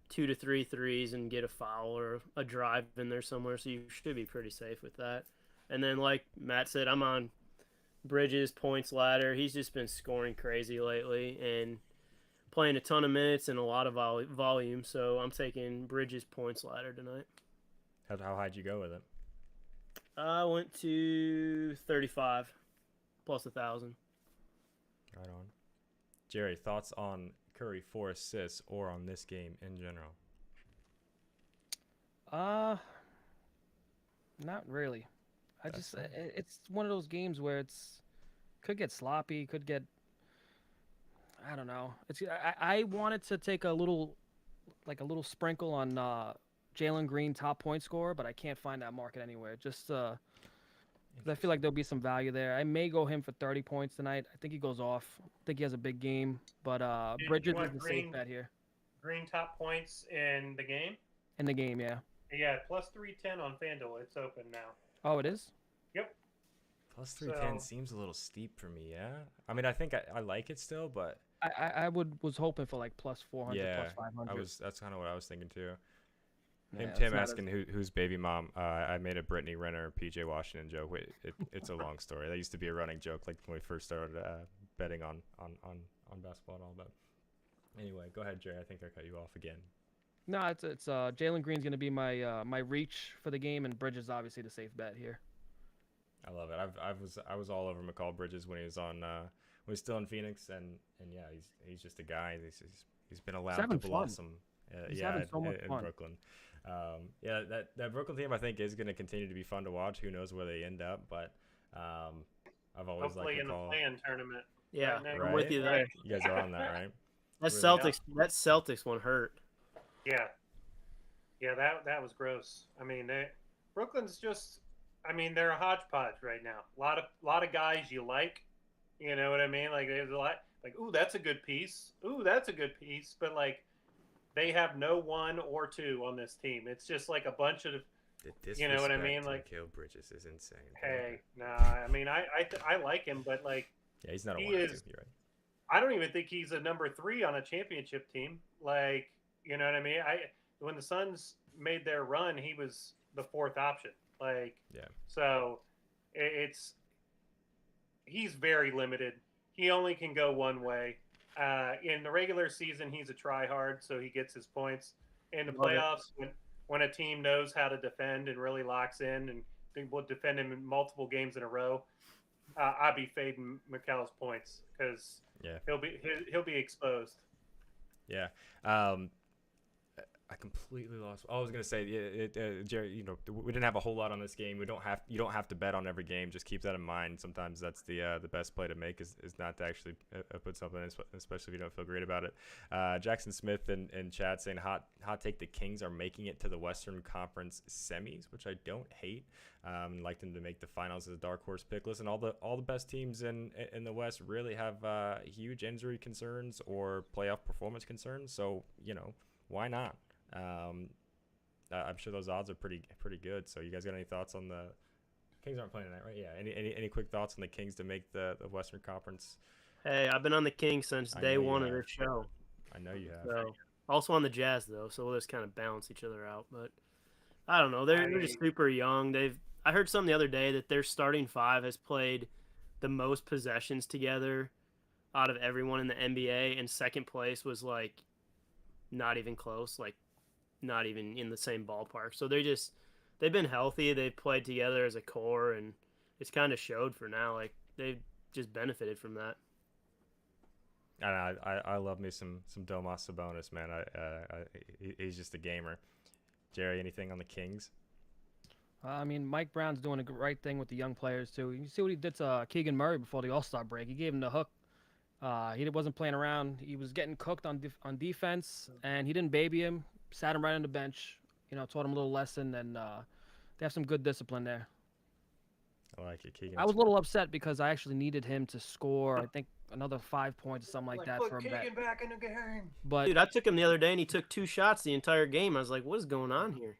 2 to 3 threes and get a foul or a drive in there somewhere, so you should be pretty safe with that. And then, like Matt said, I'm on Bridges points ladder. He's just been scoring crazy lately and playing a ton of minutes and a lot of volume, so I'm taking Bridges points ladder tonight.
How high did you go with it?
I went to 35 plus 1,000.
Right on. Jerry, thoughts on Curry 4 assists or on this game in general?
Not really. It's one of those games where could get sloppy, could get, I don't know. I wanted to take a little like a little sprinkle on Jalen Green top point scorer, but I can't find that market anywhere. Just 'cause I feel like there'll be some value there. I may go him for 30 points tonight. I think he goes off. I think he has a big game, but
You
Bridges is
want
the safe
Green
bet here
Green top points in the game?
in the game. Yeah.
Yeah, plus 310 on FanDuel. It's open now.
Oh, it is.
Yep.
Plus 310
So-
seems a little steep for me. Yeah. I mean, I think I like it still, but
I was hoping for like plus 400,
yeah,
plus 500.
that's kind of what I was thinking too.
Yeah, it's
Tim
not
asking who's baby mom. I made a Brittany Renner, PJ Washington joke. Wait, it's a long story. That used to be a running joke, like when we first started betting on basketball and all that. Anyway, go ahead, Jerry. I think I cut you off again.
No, it's Jalen Green's gonna be my my reach for the game, and Bridges obviously the safe bet here.
I love it. I was all over McCall Bridges when he was on when he was still in Phoenix, and yeah, he's just a guy. He's been allowed to blossom.
He's
Yeah,
having so much
in
fun.
Brooklyn. Yeah, that Brooklyn team I think is going to continue to be fun to watch. Who knows where they end up, but I've always
Hopefully
liked
in the
McCall.
play-in tournament.
Yeah,
Right, Nick?
I'm with you there.
You guys are on that, right?
That
Really?
Celtics one hurt.
Yeah. Yeah, that was gross. I mean, Brooklyn's just. I mean, they're a hodgepodge right now. A lot of guys you like. You know what I mean? Like there's a lot. Like, ooh, that's a good piece. Ooh, that's a good piece. But like, they have no one or two on this team. It's just like a bunch of. You know what I mean? Like,
Mikal Bridges is insane.
Hey, nah. I mean, I like him, but like,
Yeah, he's not a
he
one or two.
is-
You're right.
I don't even think he's a number 3 on a championship team. Like, you know what I mean? When the Suns made their run, he was the 4th option. Like,
Yeah.
So he's very limited. He only can go one way. In the regular season, he's a try-hard, so he gets his points. In the
Love it.
playoffs, when a team knows how to defend and really locks in, and they will defend him in multiple games in a row, I'd be fading McCall's points because
Yeah.
he'll be exposed.
Yeah. I completely lost. I was gonna say, Jerry. You know, we didn't have a whole lot on this game. You don't have to bet on every game. Just keep that in mind. Sometimes that's the best play to make is not to actually put something in, especially if you don't feel great about it. Jackson Smith in chat saying hot take: the Kings are making it to the Western Conference semis, which I don't hate. Like them to make the finals as a dark horse pick. Listen, all the best teams in the West really have huge injury concerns or playoff performance concerns. So why not? I'm sure those odds are pretty good. So you guys got any thoughts on the Kings? Aren't playing tonight, right? Yeah. Any quick thoughts on the Kings to make the Western Conference?
Hey, I've been on the Kings since
I
day
know you
one of
have.
this show.
I know you have.
So also on the Jazz though, so we'll just kind of balance each other out. But I don't know. They're just super young. I heard something the other day that their starting 5 has played the most possessions together out of everyone in the NBA, and second place was like not even close, like not even in the same ballpark. So they've been healthy. They've played together as a core, and it's kind of showed for now. Like they've just benefited from that.
I love me some Domas Sabonis, man. He's just a gamer. Jerry, anything on the Kings?
I mean, Mike Brown's doing a right thing with the young players too. You see what he did to Keegan Murray before the All-Star break. He gave him the hook. He wasn't playing around. He was getting cooked on defense, and he didn't baby him. Sat him right on the bench. Taught him a little lesson, and they have some good discipline there.
I like it, Keegan.
I was a little upset because I actually needed him to score, I think, another 5 points or something like that
put
for a bet.
Keegan back in the game.
But
Dude, I took him the other day, and he took 2 shots the entire game. I was like, what is going on here?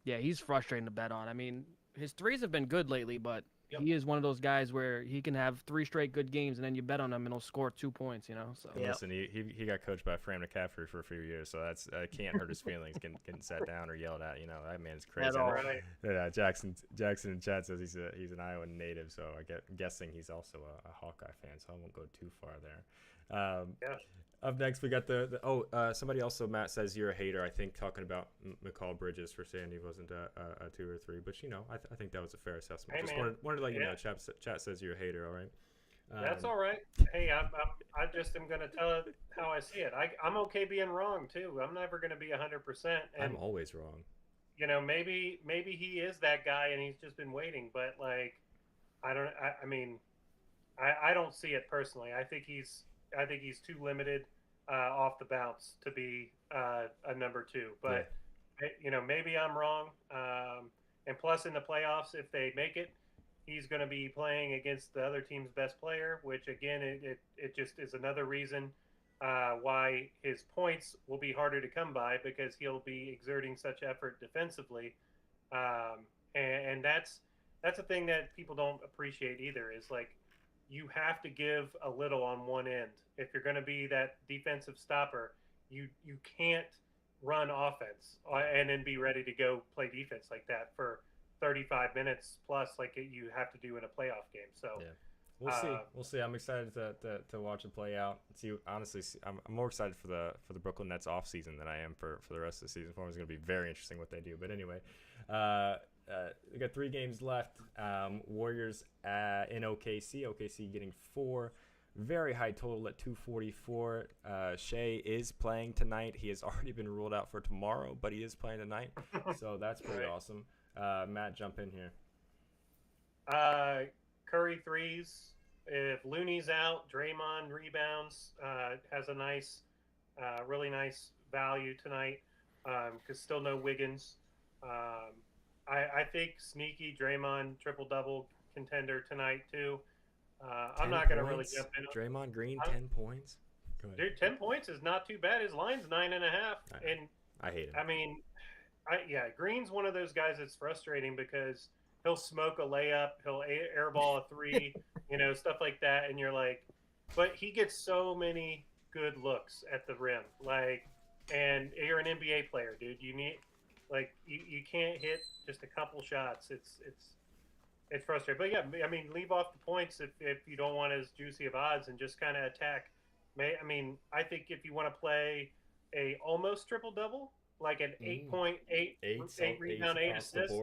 yeah, he's frustrating to bet on. I mean, his threes have been good lately, but
Yep.
he is one of those guys where he can have 3 straight good games, and then you bet on him, and he'll score 2 points. So
And listen, he got coached by Fran McCaffrey for a few years, so that's can't hurt his feelings getting sat down or yelled at. That man is crazy.
At all.
Right.
Yeah, Jackson in chat says he's an Iowa native, so I'm guessing he's also a Hawkeye fan, so I won't go too far there.
Yeah.
Up next, we got somebody also, Matt says you're a hater. I think talking about McCall Bridges for saying he wasn't a 2 or 3, but I think that was a fair assessment.
Hey,
Just
man.
wanted to let you
Yeah.
know. Chat says you're a hater. All right.
That's all right. Hey, I just am going to tell it how I see it. I'm okay being wrong too. I'm never going to be 100%. And
I'm always wrong.
maybe he is that guy and he's just been waiting. But like, I don't see it personally. I think he's too limited. off the bounce to be a number 2. But maybe I'm wrong. And plus, in the playoffs, if they make it, he's going to be playing against the other team's best player, which again, it just is another reason why his points will be harder to come by, because he'll be exerting such effort defensively, and that's a thing that people don't appreciate either. Is like, you have to give a little on one end if you're going to be that defensive stopper. You can't run offense and then be ready to go play defense like that for 35 minutes plus, like you have to do in a playoff game. So
yeah. We'll see. I'm excited to watch it play out. See, honestly, I'm more excited for the Brooklyn Nets off season than I am for the rest of the season. It's going to be very interesting what they do. But anyway, we got 3 games left. Warriors in OKC. OKC getting 4. Very high total at 244. Shea is playing tonight. He has already been ruled out for tomorrow, but he is playing tonight. So that's pretty awesome. Matt, jump in here.
Curry threes. If Looney's out, Draymond rebounds. Has a nice, really nice value tonight, because still no Wiggins. I think sneaky Draymond triple-double contender tonight too. I'm not going to really jump in.
Draymond Green, 10 points. Go ahead.
Dude, 10 points is not too bad. His line's 9.5. And
I hate him.
I mean, Green's one of those guys that's frustrating because he'll smoke a layup, he'll airball a 3, stuff like that, and you're like, but he gets so many good looks at the rim, and you're an NBA player, dude. You need, you can't hit just a couple shots. It's frustrating, but yeah, I mean, leave off the points if you don't want as juicy of odds, and just kind of attack. I think if you want to play a almost triple double, like an 8.8, 8 rebound, 8 assists,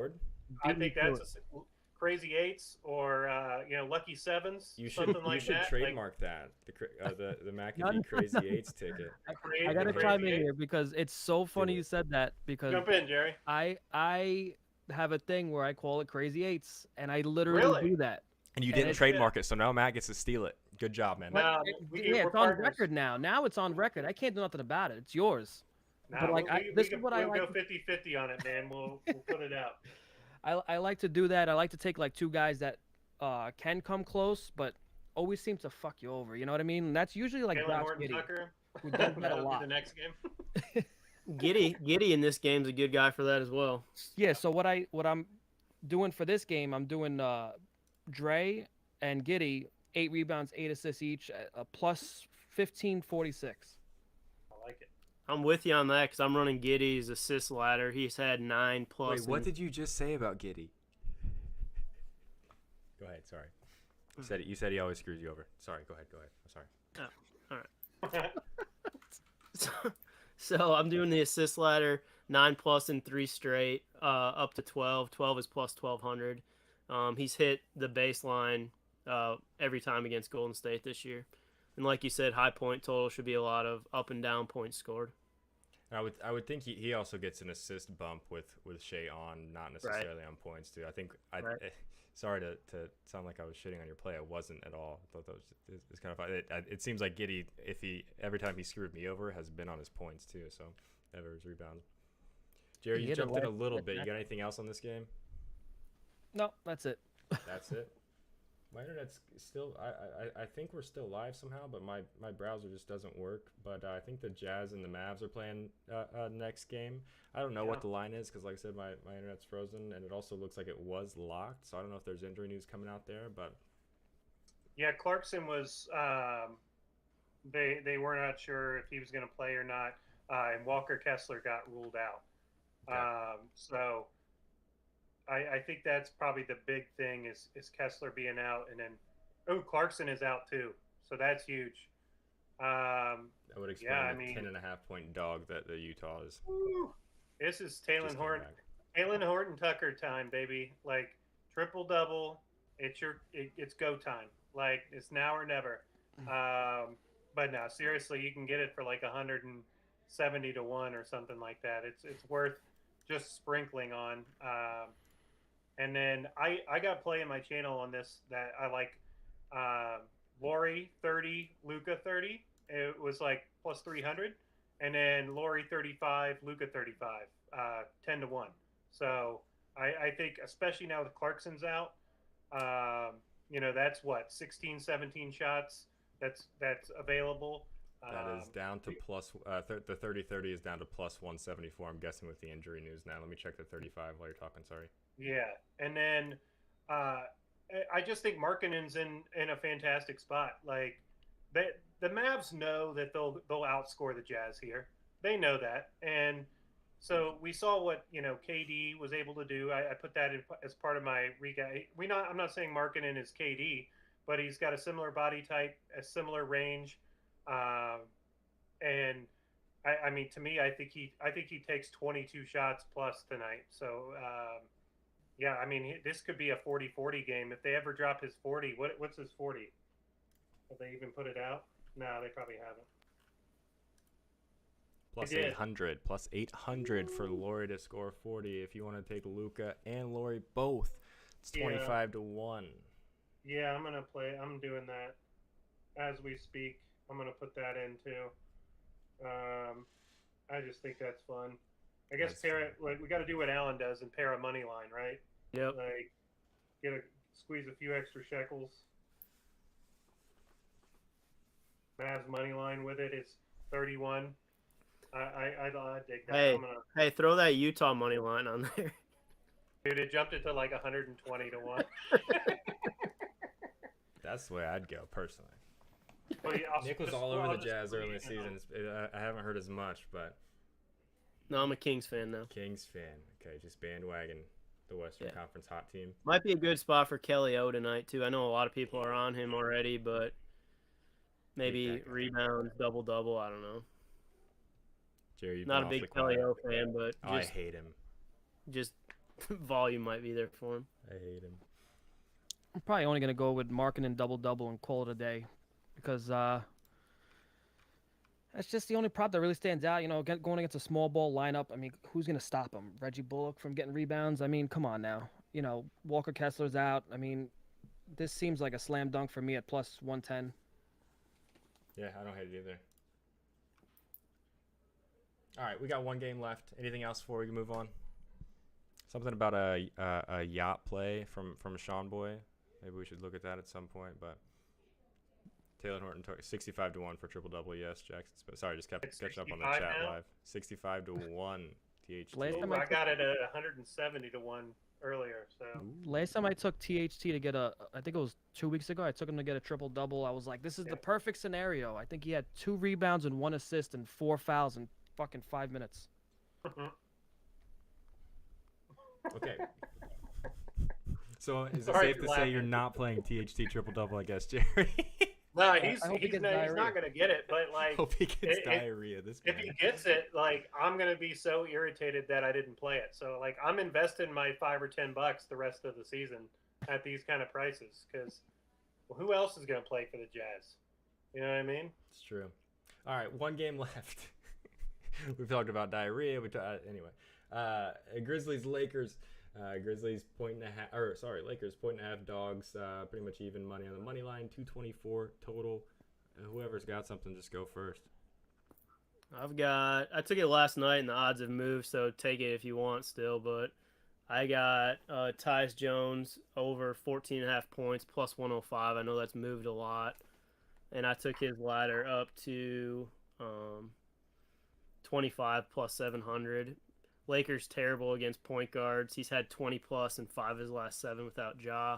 I think that's a crazy 8s or lucky 7s.
You should trademark that, the Matkafee crazy 8s ticket.
I gotta chime in here because it's so funny you said that, because
jump in, Jerry.
I have a thing where I call it crazy 8s, and I literally do that.
And you didn't trademark it, so now Matt gets to steal it. Good job, man.
It's on record now. Now it's on record. I can't do nothing about it. It's yours.
But this is what I like. We'll go 50-50 on it, man. We'll put it out.
I like to do that. I like to take 2 guys that can come close, but always seem to fuck you over. You know what I mean? And that's usually
Jalen Horton Tucker.
Who does that a lot.
The next game.
Giddy in this game's a good guy for that as well.
Yeah. So what I'm doing for this game, I'm doing Dre and Giddy, 8 rebounds, 8 assists each, plus 15.46.
I like it.
I'm with you on that because I'm running Giddy's assist ladder. He's had 9+.
Wait, what did you just say about Giddy? Go ahead. Sorry. You said he always screws you over. Sorry. Go ahead. I'm sorry.
Oh, all right. So I'm doing the assist ladder, 9+ in 3 straight, up to 12. 12 is plus 1,200. He's hit the baseline every time against Golden State this year. And like you said, high point total, should be a lot of up and down points scored.
I would think he also gets an assist bump with Shea on, not necessarily on points too. I think sorry to sound like I was shitting on your play. I wasn't at all. I thought that was kind of fun. It seems like Giddy, every time he screwed me over, has been on his points too. So never his rebounds. Jerry, you jumped in a little bit. You got anything else on this game?
No, that's it.
That's it. My internet's still. I think we're still live somehow, but my browser just doesn't work. But I think the Jazz and the Mavs are playing next game. I don't know what the line is because, like I said, my internet's frozen, and it also looks like it was locked. So I don't know if there's injury news coming out there. But
yeah, Clarkson was. They were not sure if he was going to play or not, and Walker Kessler got ruled out. Okay. So. I think that's probably the big thing is Kessler being out, and then Clarkson is out too, so that's huge.
That would explain the 10.5-point dog that the Utah is.
This is Talen Horton Tucker time, baby. Like triple double, it's go time. Like it's now or never. But no, seriously, you can get it for like 170 to 1 or something like that. It's worth just sprinkling on. And then I got play in my channel on this that I like. Laurie 30, Luca 30. it was like plus 300, and then Laurie 35, Luca 35, 10-1. So I think, especially now with Clarkson's out, that's what 16, 17 shots that's available.
That is down to plus the 30-30 is down to plus 174. I'm guessing with the injury news now. Let me check the 35 while you're talking. Sorry.
Yeah, and then I just think Markkanen's in a fantastic spot. Like the Mavs know that they'll outscore the Jazz here. They know that, and so we saw what KD was able to do. I put that as part of my recap. I'm not saying Markkanen is KD, but he's got a similar body type, a similar range, and I mean, to me, I think he takes 22 shots plus tonight. So yeah, I mean, this could be a 40-40 game if they ever drop his 40. What's his 40? Have they even put it out? No, they probably haven't.
Plus 800. Plus 800 for Laurie to score 40. If you want to take Luca and Laurie both, it's 25-1.
Yeah, I'm doing that as we speak. I'm gonna put that in too. I just think that's fun. I guess we got to do what Alan does and pair a money line, right?
Yep.
Like squeeze a few extra shekels. Mavs money line with it is 31. I dig that.
Hey, throw that Utah money line on there.
Dude, it jumped it to like 120-1.
That's the way I'd go personally.
Well,
Nick was all over the Jazz early in the season. I haven't heard as much, but
no, I'm a Kings fan now.
Kings fan. Okay, just bandwagon the Western Conference hot team.
Might be a good spot for Kelly O tonight too. I know a lot of people are on him already, but maybe rebounds, double. I don't know.
Jerry,
not a big Kelly O fan, but
I hate him.
Just volume might be there for him.
I hate him.
I'm probably only gonna go with Markkanen double and call it a day, because that's just the only prop that really stands out. Going against a small ball lineup. I mean, who's gonna stop him? Reggie Bullock from getting rebounds? I mean, come on now. Walker Kessler's out. I mean, this seems like a slam dunk for me at plus 110.
Yeah, I don't hate it either. All right, we got one game left. Anything else before we move on? Something about a yacht play from Sean Boy. Maybe we should look at that at some point. But Taylor Horton 65-1 for triple double. Yes, Jackson. Sorry, just kept catching up on the chat
now?
live. 65-1. THT.
I
got it at 170-1 earlier. So
last time I took THT to get I think it was 2 weeks ago. I took him to get a triple double. I was like, this is the perfect scenario. I think he had 2 rebounds and 1 assist and 4 fouls in fucking 5 minutes.
Okay. So is it safe to say you're not playing THT triple double? I guess, Jerry.
No, he's not gonna get it. But like,
hope he gets diarrhea. If
he gets it, like, I'm gonna be so irritated that I didn't play it. So like, I'm investing my $5 or $10 the rest of the season at these kind of prices, because who else is gonna play for the Jazz? You know what I mean?
It's true. All right, one game left. We've talked about diarrhea. Anyway, Grizzlies Lakers. Grizzlies Lakers 1.5 dogs. Pretty much even money on the money line. 224 total. Whoever's got something, just go first.
I took it last night and the odds have moved, so take it if you want still. But I got Tyus Jones over 14.5 points plus 105. I know that's moved a lot, and I took his ladder up to 25 plus 700. Lakers terrible against point guards. He's had 20 plus in 5 of his last 7 without Ja.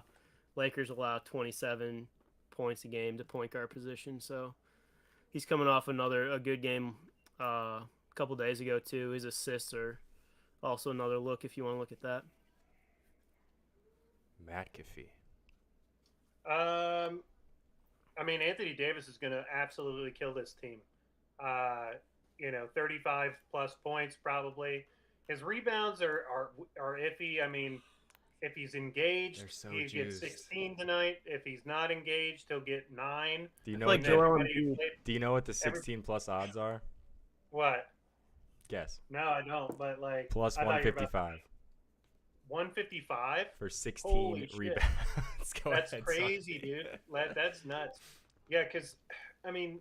Lakers allow 27 points a game to point guard position, so he's coming off a good game a couple days ago too. His assists are also another look if you want to look at that.
Matkafee.
I mean, Anthony Davis is going to absolutely kill this team. 35 plus points probably. His rebounds are iffy. I mean, if he's engaged, he gets 16 tonight. If he's not engaged, he'll get 9.
Do you know what the 16 plus odds are?
What?
Guess.
No, I don't. But like
plus 155.
155
for 16 rebounds.
That's crazy, dude. That's nuts. Yeah, because I mean,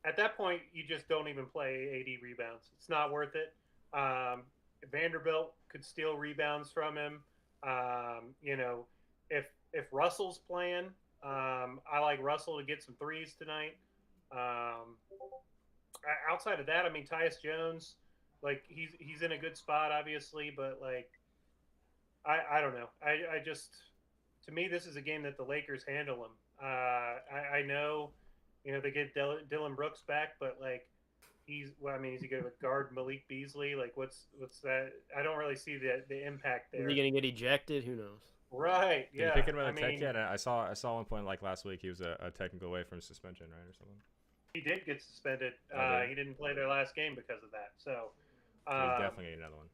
at that point, you just don't even play AD rebounds. It's not worth it. Vanderbilt could steal rebounds from him. You know, if Russell's playing, I like Russell to get some threes tonight. Outside of that, I mean, Tyus Jones, like he's in a good spot, obviously, but like I don't know. I just, to me, this is a game that the Lakers handle them. I know, you know, they get Dylan Brooks back, but like well, I mean, is he going to guard Malik Beasley? Like, what's that? I don't really see the impact there.
Is he going to get ejected? Who knows?
Right. Yeah.
Did you pick him at a tech yet? I saw one point like last week he was a technical away from suspension, right, or something.
He did get suspended. He didn't play their last game because of that. So
he's definitely getting another one.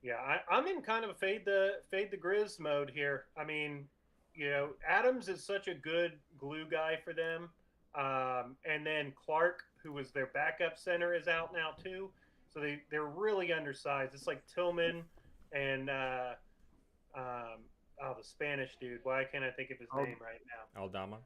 Yeah, I'm in kind of a fade the Grizz mode here. I mean, you know, Adams is such a good glue guy for them, and then Clark, who was their backup center, is out now too. So they're really undersized. It's like Tillman and the Spanish dude. Why can't I think of his name right now?
Aldama.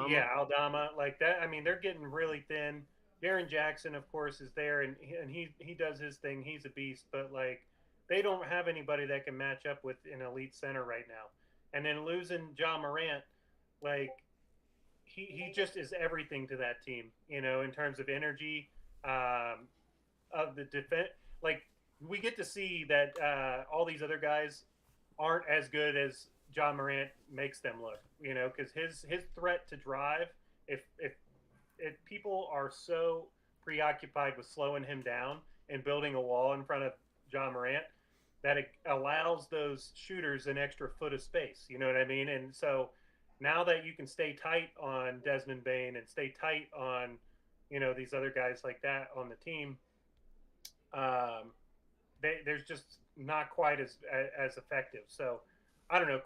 Yeah, Aldama. Like that. I mean, they're getting really thin. Jaren Jackson, of course, is there, and he does his thing. He's a beast, but like they don't have anybody that can match up with an elite center right now. And then losing John Morant, like he just is everything to that team, you know, in terms of energy, of the defense. Like we get to see that all these other guys aren't as good as John Morant makes them look, you know, because his threat to drive, if people are so preoccupied with slowing him down and building a wall in front of John Morant, that it allows those shooters an extra foot of space. You know what I mean? And so now that you can stay tight on Desmond Bane and stay tight on, you know, these other guys like that on the team, there's just not quite as effective. So I don't know.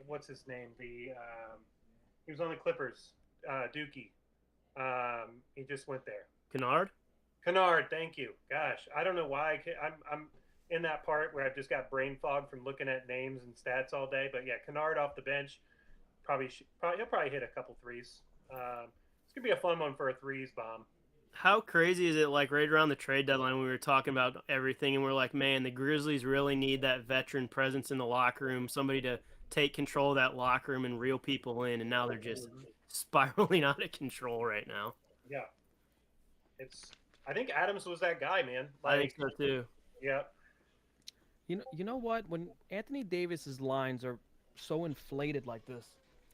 What's his name? He was on the Clippers. Dookie. He just went there. Kennard, thank you. Gosh, I don't know why I'm in that part where I've just got brain fog from looking at names and stats all day. But yeah, Kennard off the bench, he'll probably hit a couple threes. It's gonna be a fun one for a threes bomb.
How crazy is it? Like right around the trade deadline, we were talking about everything, and we're like, man, the Grizzlies really need that veteran presence in the locker room, somebody to take control of that locker room and reel people in. And now they're just spiraling out of control right now.
Yeah, I think Adams was that guy, man.
I think so too.
Yeah.
You know what? When Anthony Davis's lines are so inflated like this,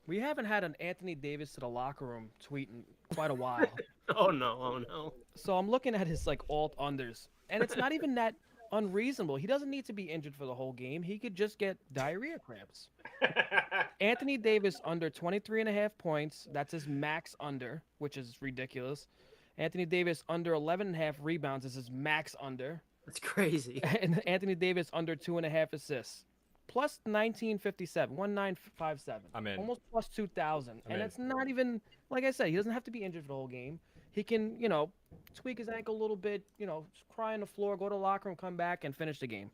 we haven't had an Anthony Davis to the locker room tweet in quite a while.
Oh no.
So I'm looking at his like alt unders, and it's not even that unreasonable. He doesn't need to be injured for the whole game. He could just get diarrhea cramps. Anthony Davis under 23.5 points. That's his max under, which is ridiculous. Anthony Davis under 11.5 rebounds is his max under.
That's crazy.
And Anthony Davis under 2.5 assists. Plus 1957, 1957.
I'm in.
Almost plus 2,000. And it's not even, like I said, he doesn't have to be injured for the whole game. He can, you know, tweak his ankle a little bit, you know, cry on the floor, go to the locker room, come back, and finish the game.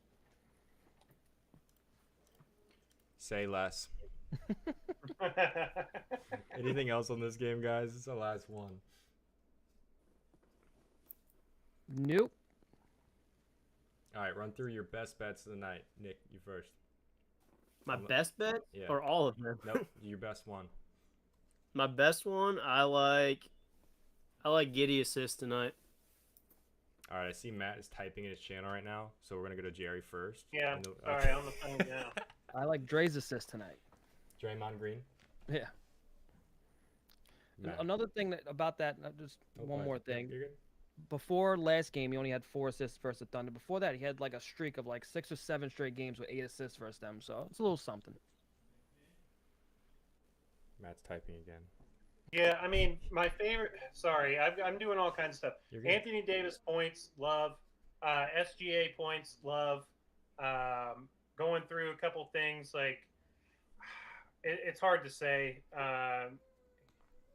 Say less. Anything else on this game, guys? It's the last one.
Nope.
All right, run through your best bets of the night. Nick, you first.
My best bet?
Yeah.
Or all of them?
Nope, your best one.
My best one, I like Giddy assist tonight.
All right, I see Matt is typing in his channel right now, so we're going to go to Jerry first.
Yeah, sorry, on the phone now.
I like Dre's assist tonight.
Draymond Green?
Yeah.
Matt.
Another thing about that, just one more thing.
You're good?
Before last game, he only had 4 assists versus the Thunder. Before that, he had like a streak of like 6 or 7 straight games with 8 assists versus them. So it's a little something.
Matt's typing again.
Yeah, I mean, my favorite. Sorry, I'm doing all kinds of stuff. Anthony Davis points, love. SGA points, love. Going through a couple things like it's hard to say.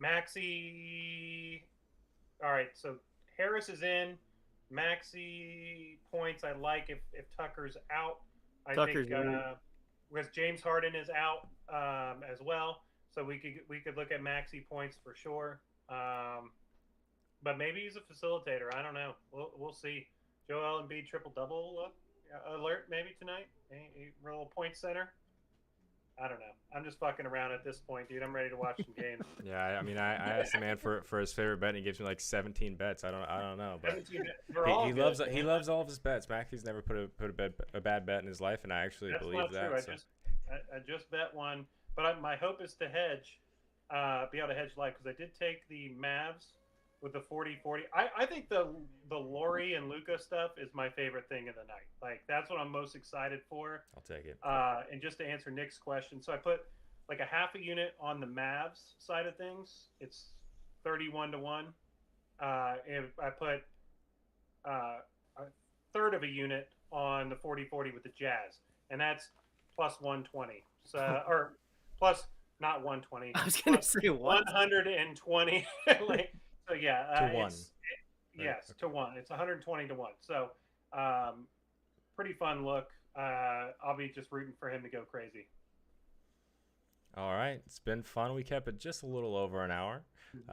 Maxey. All right, so Harris is in. Maxey points I like if Tucker's out. I think because James Harden is out as well. So we could look at maxi points for sure. But maybe he's a facilitator. I don't know. We'll see. Joel Embiid triple double alert maybe tonight. A real point center. I don't know. I'm just fucking around at this point, dude. I'm ready to watch some games.
Yeah, I mean, I asked the man for his favorite bet, and he gives me like 17 bets. I don't know, but he loves all of his bets. Mackey's never put a bad bet in his life, and I actually
That's
believe
not
that.
true.
So.
I just bet one, but my hope is to hedge, be able to hedge life because I did take the Mavs with the 40-40. I think the Laurie and Luca stuff is my favorite thing of the night. Like that's what I'm most excited for.
I'll take it.
And just to answer Nick's question, so I put like a half a unit on the Mavs side of things. It's 31-1. And I put a third of a unit on the 40-40 with the Jazz, and that's plus 120. So or plus not 120.
I was gonna say what?
120. Like, so yeah,
to one.
Yes, to one. It's 120-1. So, pretty fun look. I'll be just rooting for him to go crazy.
All right, it's been fun. We kept it just a little over an hour.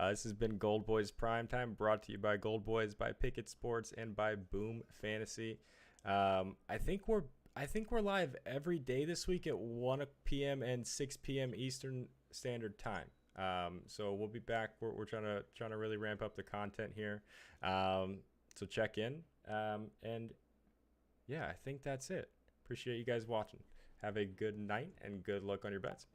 This has been Goldboys Primetime, brought to you by Goldboys, by Pickett Sports, and by Boom Fantasy. I think we're live every day this week at 1 p.m. and 6 p.m. Eastern Standard Time. So we'll be back. We're trying to really ramp up the content here. So check in. And yeah, I think that's it. Appreciate you guys watching. Have a good night and good luck on your bets.